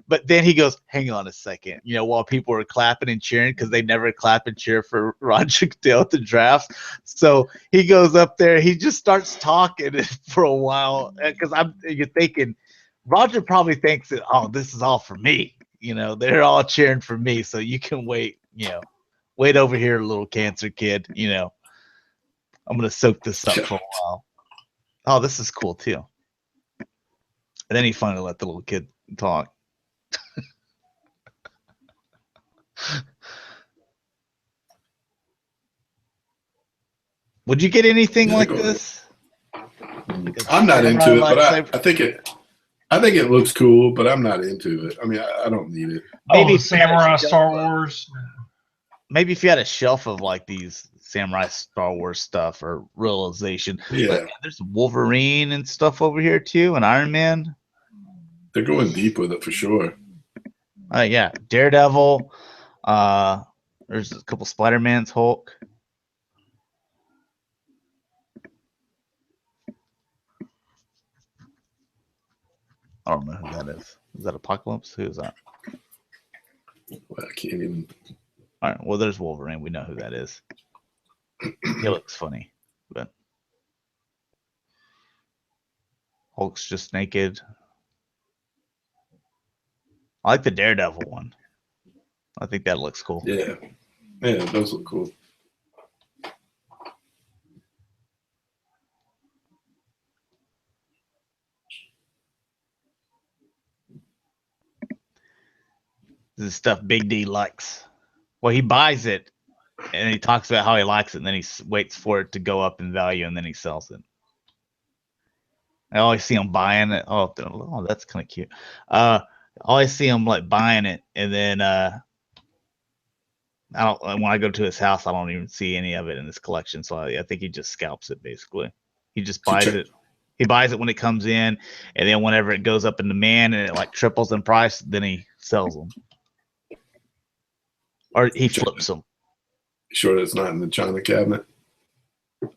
But then he goes, "Hang on a second," while people were clapping and cheering because they never clap and cheer for Roger Goodell at the drafts. So he goes up there, he just starts talking for a while because you're thinking Roger probably thinks that, oh, this is all for me. They're all cheering for me, so you can wait. Wait over here, little cancer kid. I'm gonna soak this up for a while. Oh, this is cool too. And then he finally let the little kid talk. Would you get anything like this? I'm not into it, but I think it looks cool, but I'm not into it. I mean, I don't need it. Maybe Samurai Star Wars. Maybe if you had a shelf of these Samurai Star Wars stuff or Realization. Yeah. But there's Wolverine and stuff over here too, and Iron Man. They're going deep with it for sure. Yeah, Daredevil. There's a couple Spider-Man's, Hulk. I don't know who that is. Is that Apocalypse? Who is that? Well, I can't even. All right. Well, there's Wolverine. We know who that is. He looks funny, but Hulk's just naked. I like the Daredevil one. I think that looks cool. Yeah, it does look cool. This is stuff Big D likes. Well, he buys it, and he talks about how he likes it, and then he waits for it to go up in value, and then he sells it. I always see him buying it. Oh, that's kind of cute. I always see him like buying it, and then I don't. When I go to his house, I don't even see any of it in his collection. So I think he just scalps it. Basically, he just buys it. He buys it when it comes in, and then whenever it goes up in demand and it like triples in price, then he sells them, or he flips them. Sure, it's not in the China cabinet.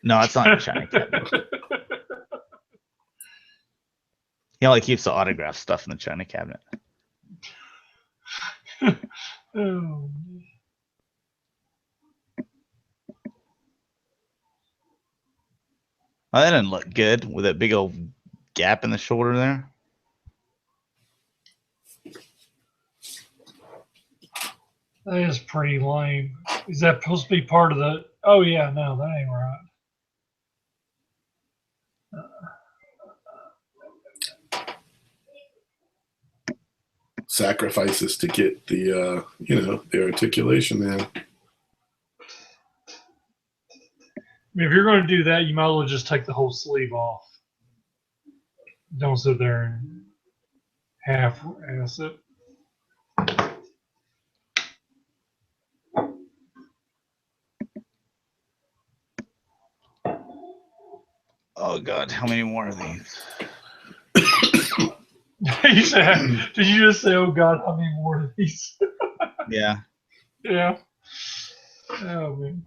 No, it's not in the China cabinet. He only keeps the autograph stuff in the China cabinet. Oh. Oh, that didn't look good with that big old gap in the shoulder there. That is pretty lame. Is that supposed to be part of the? Oh yeah, no, that ain't right. Sacrifices to get the the articulation in. I mean, if you're going to do that, you might as well just take the whole sleeve off. Don't sit there and half-ass it. Oh God, how many more of these? You said, did you just say, "Oh God, how many more of these?" Yeah. Yeah. Oh man.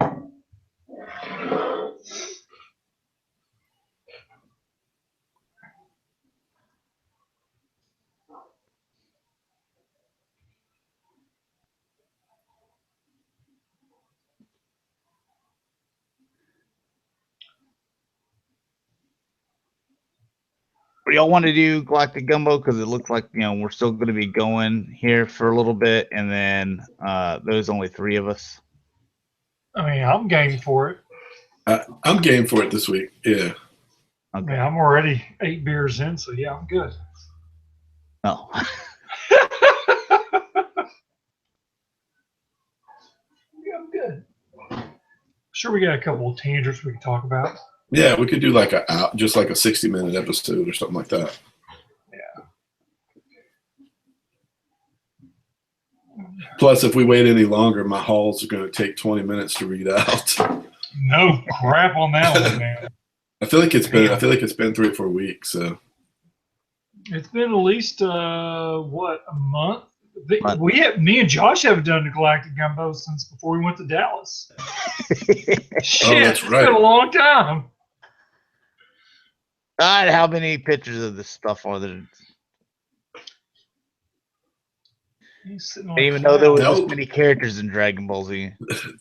Y'all want to do Galactic Gumbo because it looks like we're still going to be going here for a little bit, and then there's only 3 of us. I mean, I'm game for it. I'm game for it this week. Yeah. Okay. I mean, I'm already 8 beers in, so yeah, I'm good. No. Yeah, I'm good. Sure, we got a couple of tangents we can talk about. Yeah, we could do like just like a 60-minute episode or something like that. Yeah. Plus, if we wait any longer, my hauls are going to take 20 minutes to read out. No crap on that one, man. I feel like it's been 3 or 4 weeks. So It's been at least what, a month? Me and Josh haven't done the Galactic Gumbo since before we went to Dallas. Shit, that's right. It's been a long time. God, how many pictures of this stuff are there? I didn't even know there was this many characters in Dragon Ball Z.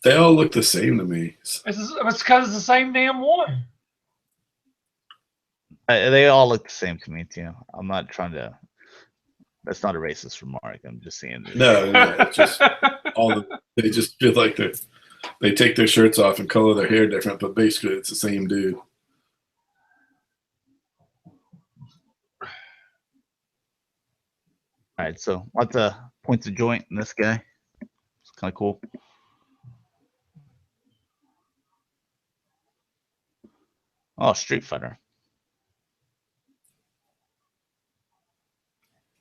They all look the same to me. It's because it's the same damn one. They all look the same to me too. I'm not trying to. That's not a racist remark. I'm just saying. No, it's just they just feel like they take their shirts off and color their hair different, but basically it's the same dude. All right, so lots of points of joint in this guy. It's kind of cool. Oh, Street Fighter.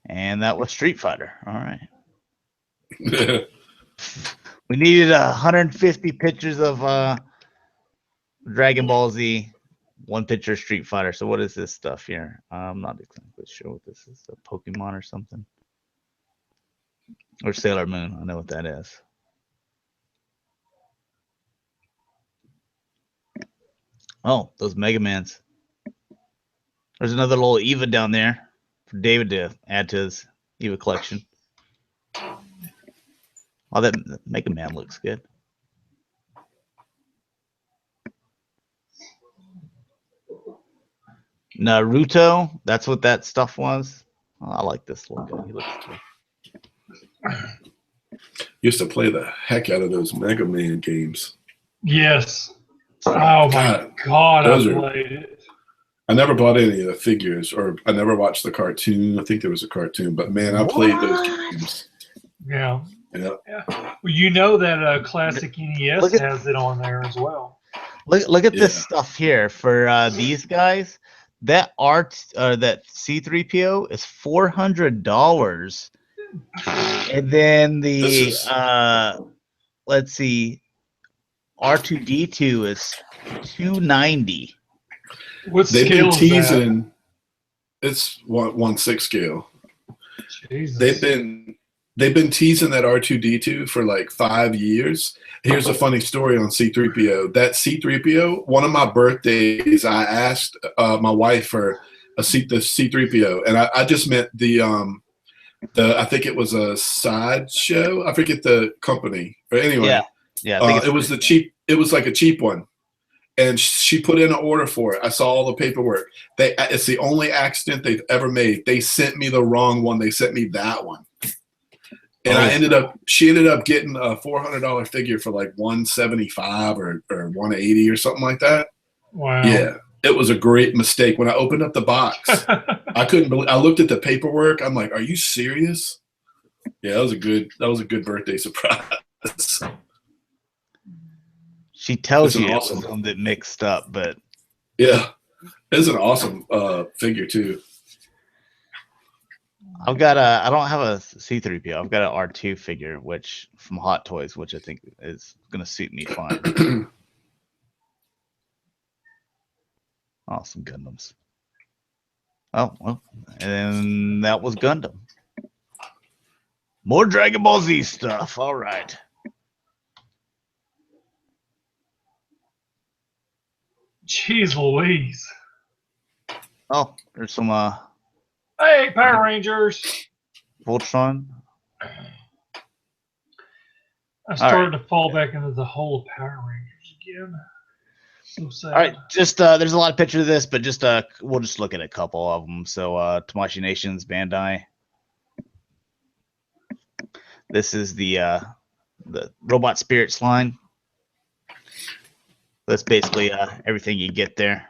And that was Street Fighter. All right. We needed 150 pictures of Dragon Ball Z, 1 picture of Street Fighter. So what is this stuff here? I'm not exactly sure what this is. A Pokemon or something. Or Sailor Moon. I know what that is. Oh, those Mega Mans. There's another little Eva down there for David to add to his Eva collection. Oh, that Mega Man looks good. Naruto, that's what that stuff was. Oh, I like this little guy. He looks cool. Used to play the heck out of those Mega Man games. Yes. Oh my God, I played it. I never bought any of the figures, or I never watched the cartoon. I think there was a cartoon, but man, I played those games. Yeah. Yeah. Well, you know that classic NES has it on there as well. Look at this stuff here for these guys. That that C3PO is $400, and then the let's see, R2D2 is $290. What They've scale been is teasing. that? It's 1/6 scale. Jesus. They've been teasing that R2D2 for like 5 years. Here's a funny story on C3PO. That C3PO, one of my birthdays, I asked my wife for the C3PO, and I just meant the I think it was a Sideshow. I forget the company, but anyway, yeah. I think it was the cheap. It was like a cheap one, and she put in an order for it. I saw all the paperwork. It's the only accident they've ever made. They sent me the wrong one. They sent me that one. And she ended up getting a $400 figure for like $175 or $180 or something like that. Wow. Yeah, it was a great mistake. When I opened up the box, I couldn't believe. I looked at the paperwork. I'm like, "Are you serious?" Yeah, that was a good birthday surprise. She tells you awesome. it was a bit mixed up, but yeah, it's an awesome figure too. I don't have a C3PO. I've got an R2 figure, which from Hot Toys, which I think is going to suit me fine. Awesome Gundams. Oh, well, and that was Gundam. More Dragon Ball Z stuff. All right. Jeez Louise. Oh, there's some Hey, Power Rangers. Voltron. I started to fall back into the hole of Power Rangers again. So sad. All right, just there's a lot of pictures of this, but just we'll just look at a couple of them. So Tamashii Nations, Bandai. This is the Robot Spirits line. That's basically everything you get there.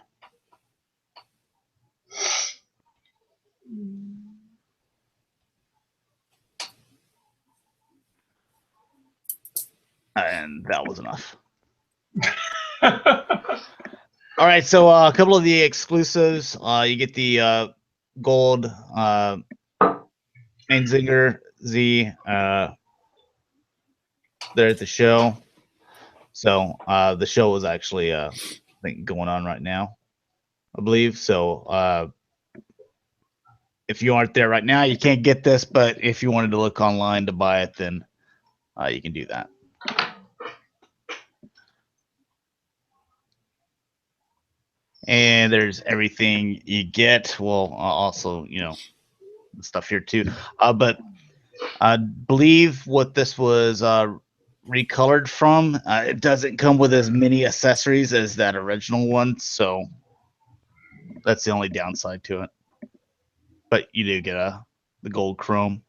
And that was enough. All right, so a couple of the exclusives. You get the gold Einziger Z there at the show. So the show is actually I think going on right now, I believe. So if you aren't there right now, you can't get this. But if you wanted to look online to buy it, then you can do that. And there's everything you get. Well, also, stuff here too. But I believe what this was recolored from, it doesn't come with as many accessories as that original one. So that's the only downside to it. But you do get the gold chrome.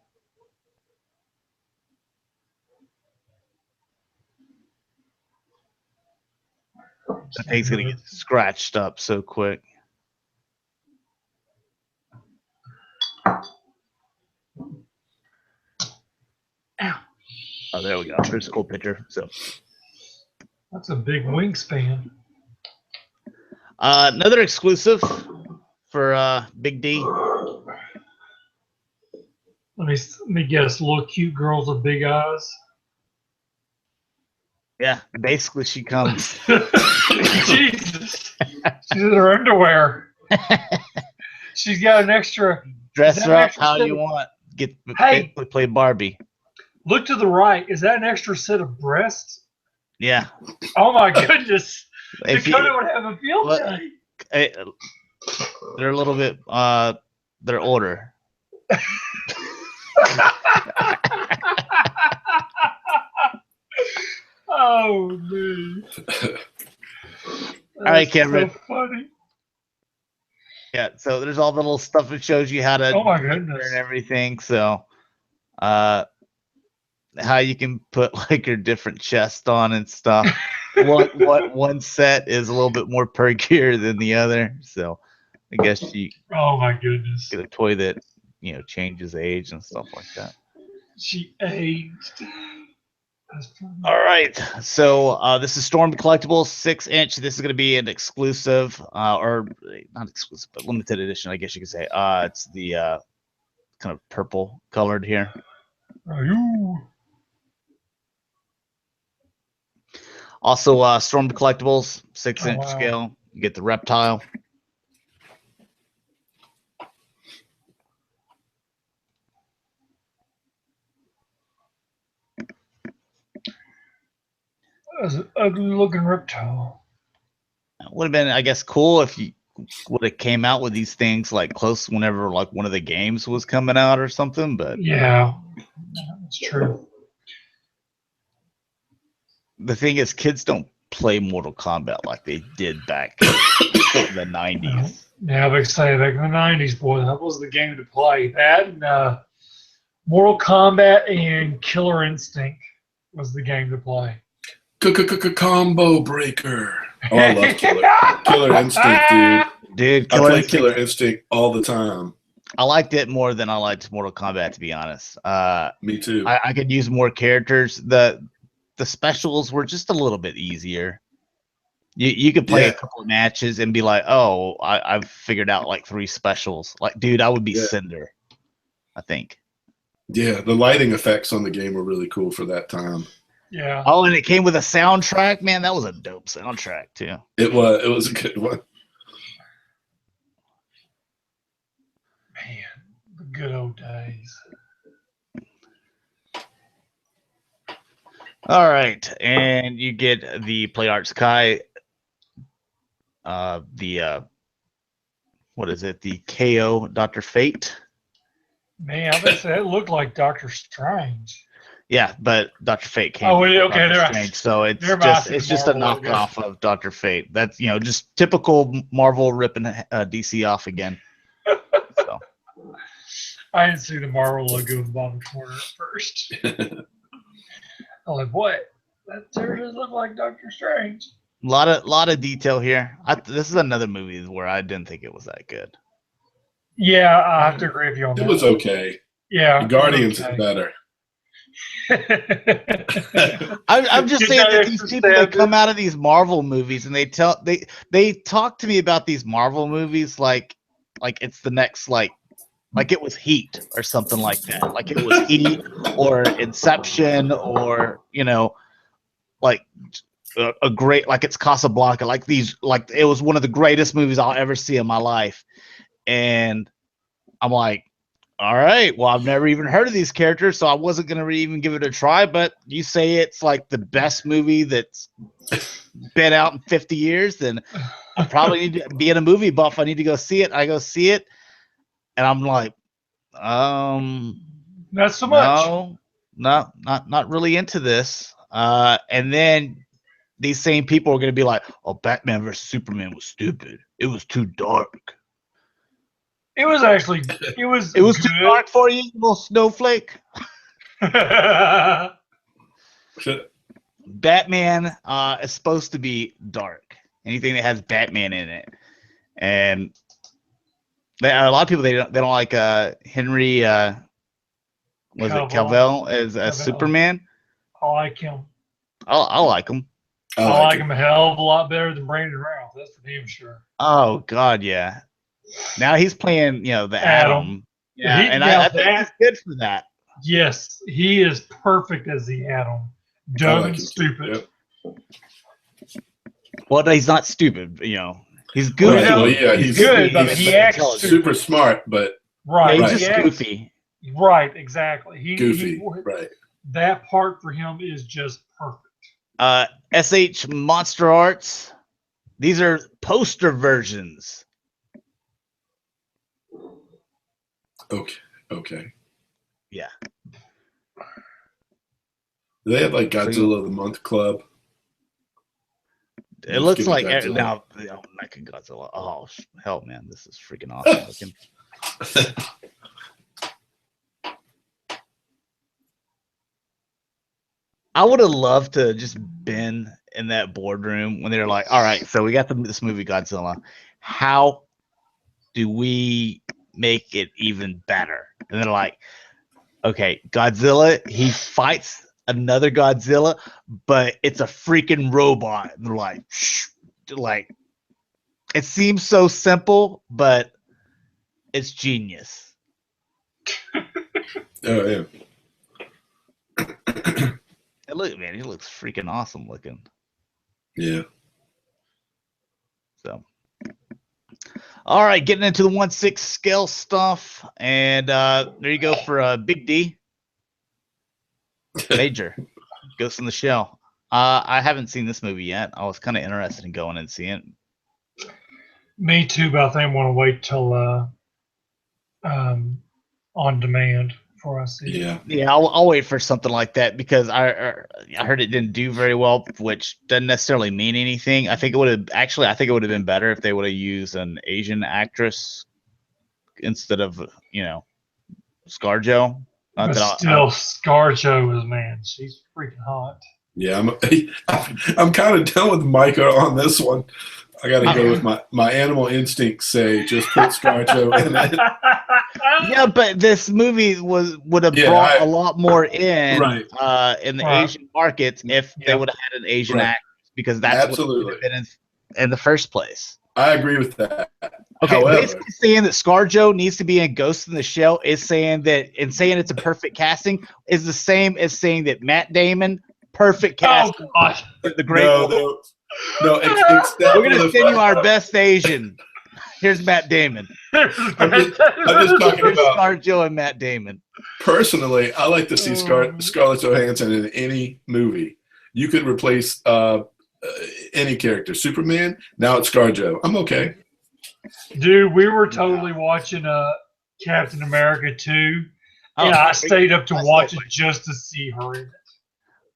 That thing's going to get scratched up so quick. Ow. Oh, there we go. There's a cool picture. So that's a big wingspan. Another exclusive for Big D. Let me guess. Little cute girls with big eyes. Yeah, basically she comes. Jesus. She's in her underwear. She's got an extra. Dress her up how you want. Basically play Barbie. Look to the right. Is that an extra set of breasts? Yeah. Oh my goodness. If Dakota you, would have a field what- day. they're a little bit. They're older. Oh man. All right, That's Cameron. So funny. Yeah. So there's all the little stuff that shows you how to Oh my and goodness. everything. So, how you can put like your different chest on and stuff. what one set is a little bit more perkier than the other. So, I guess you Oh my goodness. get a toy that changes age and stuff like that. She aged. That's funny. All right, so this is Storm Collectibles 6-inch. This is going to be an exclusive, or not exclusive, but limited edition, I guess you could say. It's the kind of purple colored here. Ooh. Also, Storm Collectibles 6-inch wow. scale. You get the reptile. That's an ugly looking reptile. It would have been, I guess, cool if you would have came out with these things like close whenever like one of the games was coming out or something. But Yeah, that's true. the thing is, kids don't play Mortal Kombat like they did back in the 90s. Yeah, I would say back in the 90s, boy, that was the game to play. That and Mortal Kombat and Killer Instinct was the game to play. Combo breaker. Oh, I love Killer Instinct, dude. Dude, I play Killer Instinct all the time. I liked it more than I liked Mortal Kombat, to be honest. Me too. I could use more characters. The specials were just a little bit easier. You could play a couple of matches and be like, oh, I've figured out like 3 specials. Like, dude, I would be Cinder, I think. Yeah, the lighting effects on the game were really cool for that time. Yeah. Oh, and it came with a soundtrack. Man, that was a dope soundtrack too. It was a good one. Man, the good old days. All right, and you get the Play Arts Kai. What is it? The KO Dr. Fate. Man, I bet that looked like Doctor Strange. Yeah, but Dr. Fate came. Oh, okay, Dr. they're Strange, so it's they're just a Marvel, knockoff of Dr. Fate. That's just typical Marvel ripping DC off again. So I didn't see the Marvel logo in the bottom corner at first. I'm like, what? That sure does look like Doctor Strange. a lot of detail here. This is another movie where I didn't think it was that good. Yeah, I have to agree with you on that. It was okay. Yeah. The Guardians okay. is better. I'm just saying that these people that come out of these Marvel movies and they talk to me about these Marvel movies like it's the next like it was Heat or something like that. Like it was Heat or Inception or like a great, like it's Casablanca, like it was one of the greatest movies I'll ever see in my life. And I'm like, all right, well, I've never even heard of these characters, so I wasn't going to even give it a try. But you say it's like the best movie that's been out in 50 years, then I probably need to be in a movie buff. I need to go see it. I go see it, and I'm like, not so much. No, not really into this. And then these same people are going to be like, oh, Batman versus Superman was stupid. It was too dark. It was actually, it was too good. dark for you, little snowflake. Batman is supposed to be dark. Anything that has Batman in it, and a lot of people they don't like Henry. Was it Cavill as Superman? I like him. I like him. I like him a hell of a lot better than Brandon Routh. That's for damn sure. Oh God, yeah. Now he's playing, the Atom. Yeah, I think he's good for that. Yes, he is perfect as the Atom. Dumb and stupid. Yep. Well, no, he's not stupid. He's good. Well, yeah, he's good, but he acts super smart, but right. Yeah, he's just goofy. Right, exactly. Goofy, right. that part for him is just perfect. SH Monster Arts. These are poster versions. Okay. Yeah. Do they have like Godzilla of the Month Club? It looks like now Mecha Godzilla. Oh hell, man, this is freaking awesome looking. I would have loved to just been in that boardroom when they were like, "All right, so we got this movie Godzilla. How do we make it even better?" And they're like, "Okay, Godzilla, he fights another Godzilla, but it's a freaking robot." And they're like, it seems so simple, but it's genius. Oh yeah. Look, man, he looks freaking awesome looking. Yeah. So, all right, getting into the 1/6 scale stuff, and there you go for Big D. Major Ghost in the Shell. I haven't seen this movie yet. I was kind of interested in going and seeing it. Me too, but I think I want to wait till on demand before I see it. Yeah, I'll wait for something like that because I heard it didn't do very well, which doesn't necessarily mean anything. I think it would have been better if they would have used an Asian actress instead of ScarJo. But still, ScarJo is, man, she's freaking hot. Yeah, I'm kind of done with Micah on this one. I got to go with my animal instincts say just put ScarJo in it. Yeah, but this movie would have brought a lot more in in the Asian markets if they would have had an Asian actress, because that's what it would have been in the first place. I agree with that. Okay, however, basically saying that ScarJo needs to be in Ghost in the Shell is saying that, and saying it's a perfect casting is the same as saying that Matt Damon, perfect casting. Oh gosh, the great. No, we're gonna send you our best Asian. Here's Matt Damon. I'm just talking about ScarJo and Matt Damon. Personally, I like to see Scarlett Johansson in any movie. You could replace any character. Superman, now it's ScarJo. I'm okay. Dude, we were totally watching Captain America 2, and I stayed up to watch it just to see her in it.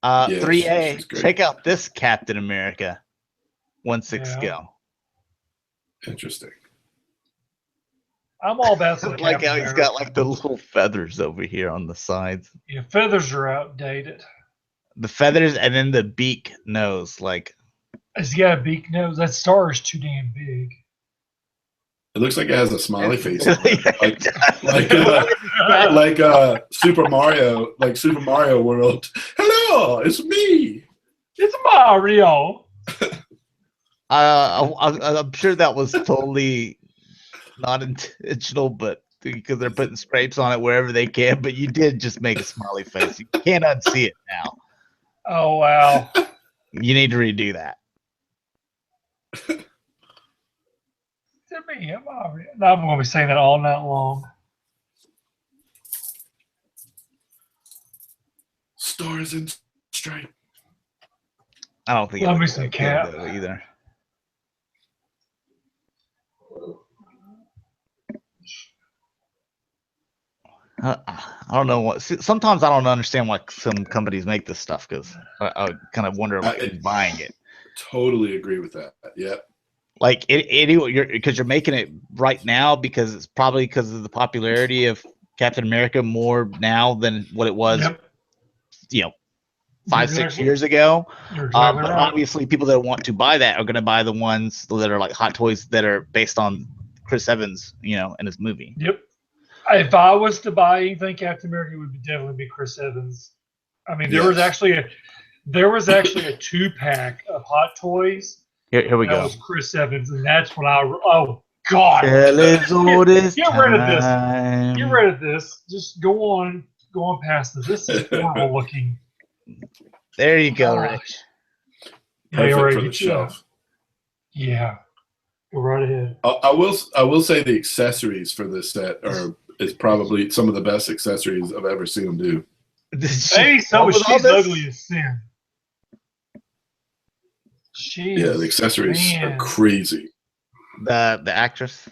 3A, check out this Captain America 1/6 scale. Interesting. I'm all about some like how he's got like the little feathers over here on the sides. Yeah, feathers are outdated. The feathers and then the beak nose, like. Has he got a beak nose? That star is too damn big. It looks like it has a smiley face, like Super Mario, like Super Mario World. Hello, it's me. It's Mario. I'm sure that was totally not intentional, but because they're putting scrapes on it wherever they can. But you did just make a smiley face. You can't unsee it now. Oh wow! You need to redo that. I'm going to be saying that all night long. Stars and stripes. I don't think. Love me some cat either. I don't know what. Sometimes I don't understand why some companies make this stuff, because I kind of wonder who's buying it. Totally agree with that. Yep. Like because you're making it right now because it's probably because of the popularity of Captain America more now than what it was, 5-6 years ago. But obviously, people that want to buy that are going to buy the ones that are like hot toys that are based on Chris Evans, in his movie. Yep. If I was to buy anything Captain America, it would definitely be Chris Evans. I mean, there was actually a 2-pack of Hot Toys. Here we go. That was Chris Evans, and that's what oh God. Get rid of this. Get rid of this. Just go on past this. This is horrible looking. There you go, Rich. Perfect for the shelf. Yeah. Go right ahead. I will say the accessories for this set is probably some of the best accessories I've ever seen them do. Did she Hey, so come with all she's this? ugly as sin. Yeah, the accessories are crazy. The actress.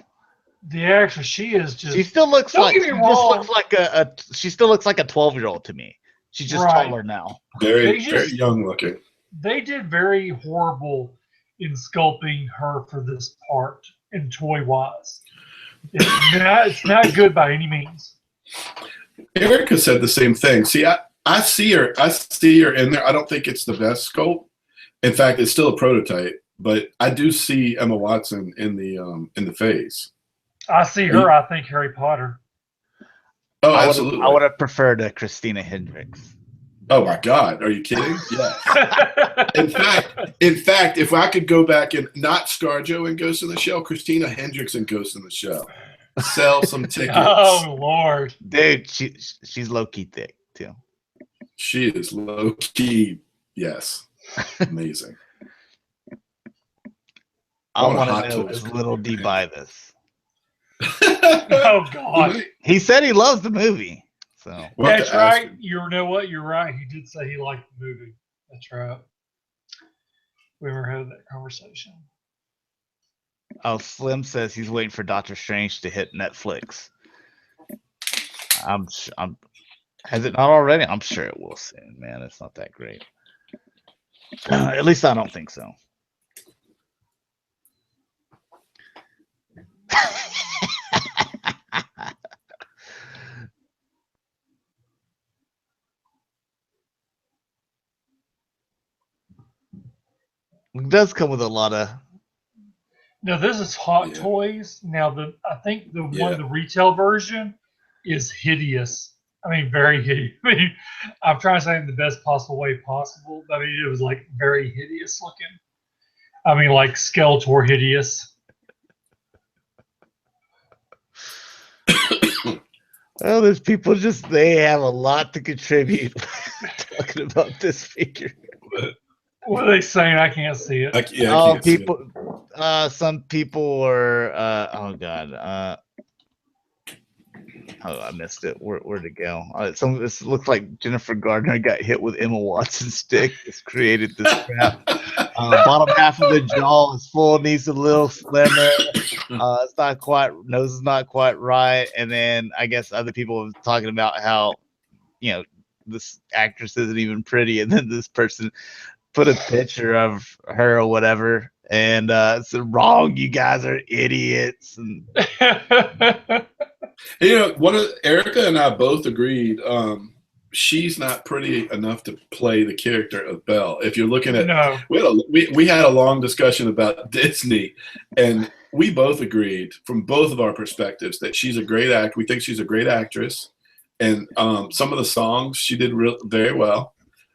The actress, she is just. She still looks Don't like get me wrong. she still looks like a 12-year-old to me. She's just Right. taller now. Very young looking. They did very horrible in sculpting her for this part in toy wise. It's not good by any means. Erica said the same thing. See, I see her in there. I don't think it's the best sculpt. In fact, it's still a prototype, but I do see Emma Watson in the face. I see her. I think Harry Potter. Oh, absolutely. I would have preferred a Christina Hendricks. Oh my God, are you kidding? Yes. in fact, if I could go back and not ScarJo in Ghost in the Shell, Christina Hendricks in Ghost in the Shell, sell some tickets. Oh Lord, dude, she's low key thick too. She is low key, yes, amazing. I want to know as little D buy this. Oh God, he said he loves the movie. So that's right. You know what? You're right. He did say he liked the movie. That's right. We ever had that conversation. Oh, Slim says he's waiting for Doctor Strange to hit Netflix. I'm has it not already? I'm sure it will soon, man. It's not that great. At least I don't think so. It does come with a lot of. Now this is Hot Toys. Now I think the retail version is hideous. I mean, very hideous. I mean, I'm trying to say it in the best possible way possible. I mean, it was like very hideous looking. I mean, like Skeletor hideous. Well, there's people they have a lot to contribute talking about this figure. What are they saying? I can't see it. I can't see it. Some people are. Oh God. I missed it. Where'd it go? This looks like Jennifer Gardner got hit with Emma Watson's stick. It's created this crap. Bottom half of the jaw is full, needs a little slimmer. It's not quite, nose is not quite right. And then I guess other people were talking about how, this actress isn't even pretty. And then this person put a picture of her or whatever. And it's wrong. You guys are idiots. And Erica and I both agreed. She's not pretty enough to play the character of Belle. If you're looking at, we had a long discussion about Disney, and we both agreed from both of our perspectives that she's a great actor. We think she's a great actress, and some of the songs she did very well,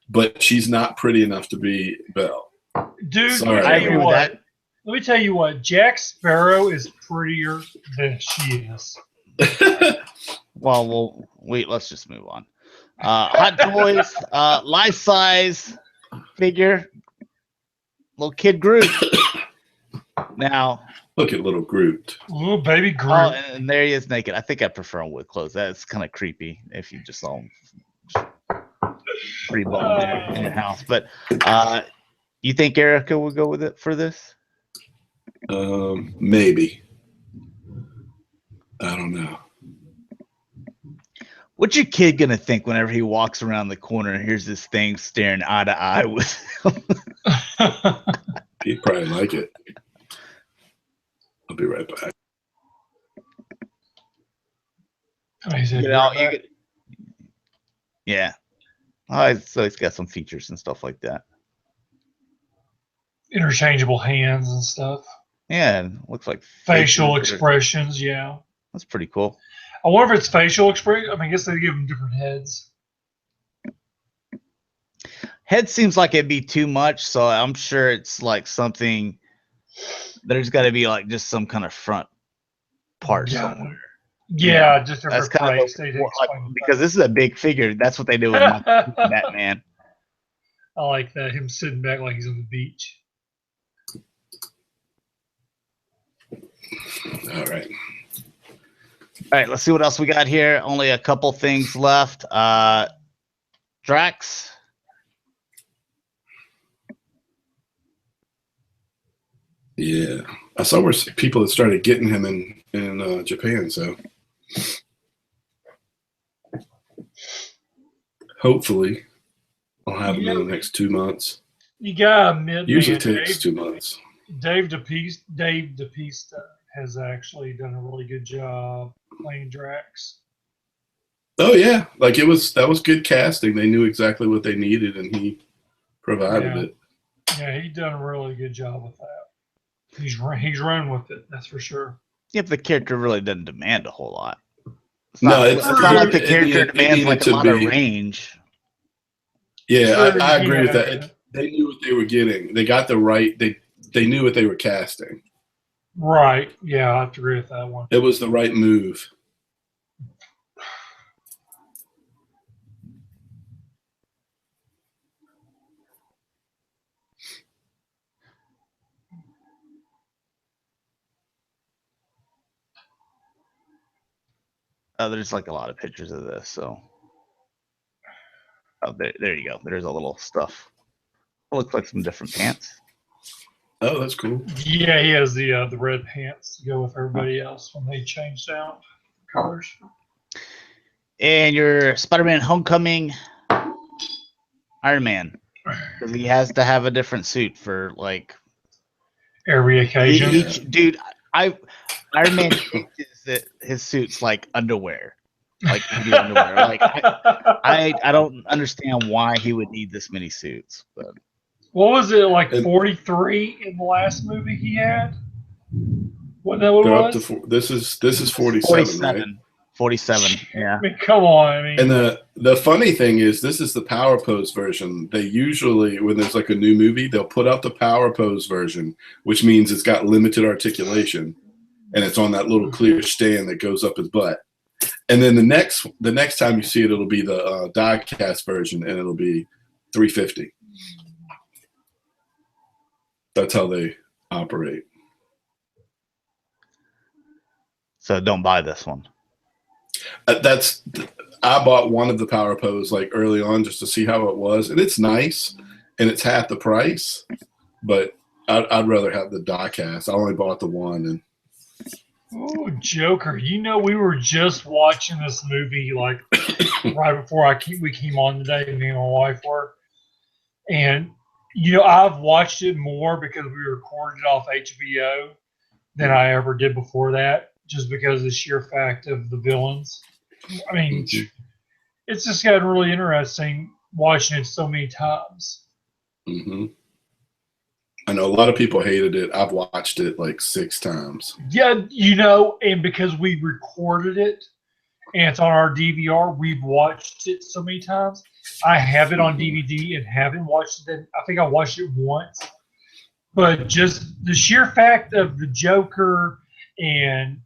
but she's not pretty enough to be Belle. Dude, sorry. I agree with that. Let me tell you what, Jack Sparrow is prettier than she is. Well, wait, let's just move on. Hot Toys, life size figure, little kid Groot. Now, look at little Groot. Little baby Groot. Oh, and there he is naked. I think I prefer him with clothes. That's kind of creepy if you just saw him pretty bald there in your house. But you think Erica will go with it for this? Maybe. I don't know. What's your kid gonna think whenever he walks around the corner and hears this thing staring eye to eye with him? He'd probably like it. I'll be right back. Yeah. So he's got some features and stuff like that. Interchangeable hands and stuff. Yeah, it looks like facial expressions. Yeah, that's pretty cool. I wonder if it's facial expression. I mean, I guess they give them different heads. Head seems like it'd be too much, so I'm sure it's like something. There's got to be like just some kind of front part somewhere. Yeah, just that's kind of because this is a big figure. That's what they do with Batman. I like that, him sitting back like he's on the beach. All right. All right, let's see what else we got here. Only a couple things left. Drax. Yeah, I saw where people had started getting him in Japan. So hopefully, I'll have him in the next 2 months. You got mid. Usually takes 2 months. Dave DePista has actually done a really good job playing Drax. Oh yeah, like that was good casting. They knew exactly what they needed, and he provided it. Yeah, he done a really good job with that. He's run with it, that's for sure. Yeah, the character really doesn't demand a whole lot. It's No, not like the character demands like a lot of range. Yeah, I agree with that. They knew what they were getting. They got the right. They knew what they were casting. Right. Yeah, I have to agree with that one. It was the right move. There's like a lot of pictures of this, so there you go. There's a little stuff. It looks like some different pants. Oh, that's cool. Yeah, he has the red pants to go with everybody else when they changed out colors. And your Spider-Man Homecoming Iron Man, because he has to have a different suit for like every occasion. Dude, Iron Man thinks that his suit's like underwear, like underwear. Like I don't understand why he would need this many suits. But what was it, like 43 in the last movie he had? What that what it was? This is 47. Right? 47. Yeah. I mean, come on. And the funny thing is, this is the Power Pose version. They usually, when there's like a new movie, they'll put out the Power Pose version, which means it's got limited articulation, and it's on that little clear stand that goes up his butt. And then the next time you see it, it'll be the die-cast version, and it'll be $350. That's how they operate. So don't buy this one. I bought one of the Power Pose like early on just to see how it was, and it's nice, and it's half the price. But I'd rather have the die-cast. I only bought the one. And oh, Joker! You know, we were just watching this movie like right before we came on today. Me and my wife were, and you know, I've watched it more because we recorded it off HBO than I ever did before that, just because of the sheer fact of the villains. I mean, it's just gotten really interesting watching it so many times. Mm-hmm. I know a lot of people hated it. I've watched it like 6 times. Yeah, you know, and because we recorded it and it's on our DVR, we've watched it so many times. I have it on DVD and haven't watched it. I think I watched it once. But just the sheer fact of the Joker and,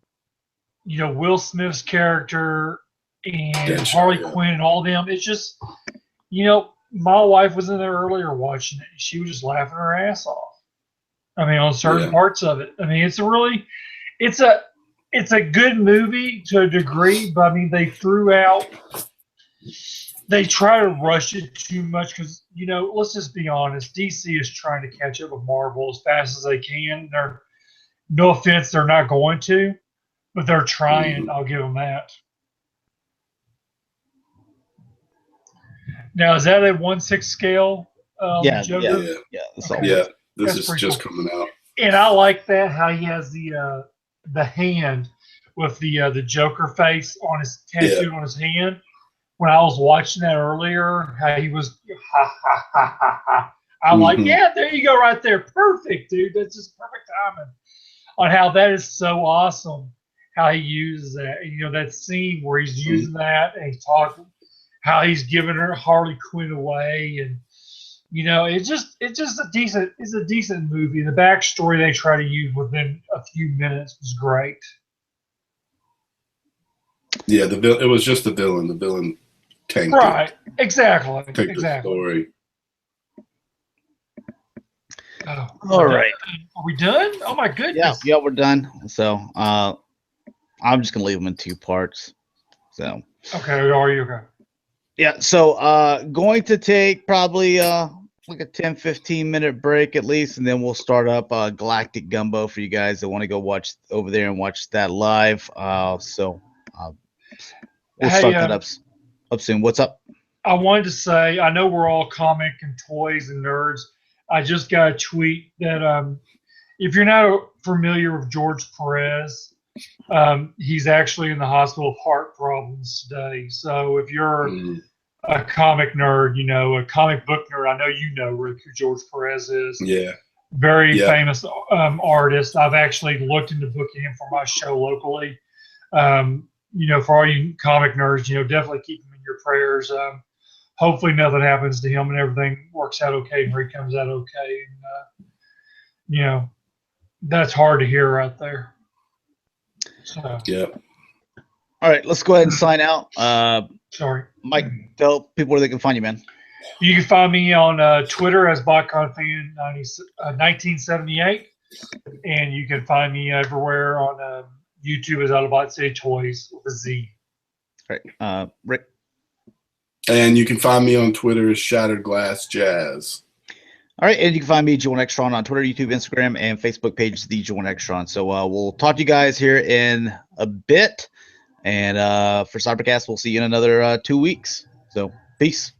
you know, Will Smith's character and Harley Quinn and all them, it's just, you know, my wife was in there earlier watching it. And she was just laughing her ass off. I mean, on certain parts of it. I mean, it's a good movie to a degree, but I mean, they try to rush it too much because, you know, let's just be honest, DC is trying to catch up with Marvel as fast as they can. No offense, they're not going to, but they're trying. Mm-hmm. I'll give them that. Now, is that a 1/6 scale? Joker? Yeah. Okay. Yeah. This is just coming out. And I like that, how he has the hand with the Joker face on his tattoo on his hand. When I was watching that earlier, how he was ha ha ha ha ha. I'm like, yeah, there you go, right there, perfect, dude. That's just perfect timing. On how that is so awesome, how he uses that. And, you know, that scene where he's using that and he's talking, how he's giving her Harley Quinn away, and you know, it's just a decent movie. The backstory they try to use within a few minutes was great. Yeah, it was just the villain. The villain tanked right. it. Exactly. Take the story. Oh, all right. Are we done? Oh my goodness. Yeah, we're done. So I'm just gonna leave them in 2 parts. So okay, are you okay? Yeah, so going to take probably like a 10-15 minute break at least, and then we'll start up Galactic Gumbo for you guys that want to go watch over there and watch that live. So we'll Hey, start that up soon. What's up? I wanted to say, I know we're all comic and toys and nerds. I just got a tweet that if you're not familiar with George Perez, he's actually in the hospital with heart problems today. So if you're a comic nerd, you know, a comic book nerd, I know you know, Rick, who George Perez is. Yeah. Very famous artist. I've actually looked into booking him for my show locally. You know, for all you comic nerds, you know, definitely keep him in your prayers. Hopefully nothing happens to him and everything works out okay and he comes out okay. And, you know, that's hard to hear right there. So. Yeah. All right, let's go ahead and sign out. Sorry. Mike, tell people where they can find you, man. You can find me on Twitter as BotConFan 1978, and you can find me everywhere on YouTube as Autobot Say Toys with a Z. All right, Rick. And you can find me on Twitter as Shatrdglassjazz. All right, and you can find me, G1Xtron, on Twitter, YouTube, Instagram, and Facebook page, the G1Xtron. So we'll talk to you guys here in a bit. And for Cybercast, we'll see you in another 2 weeks. So, peace.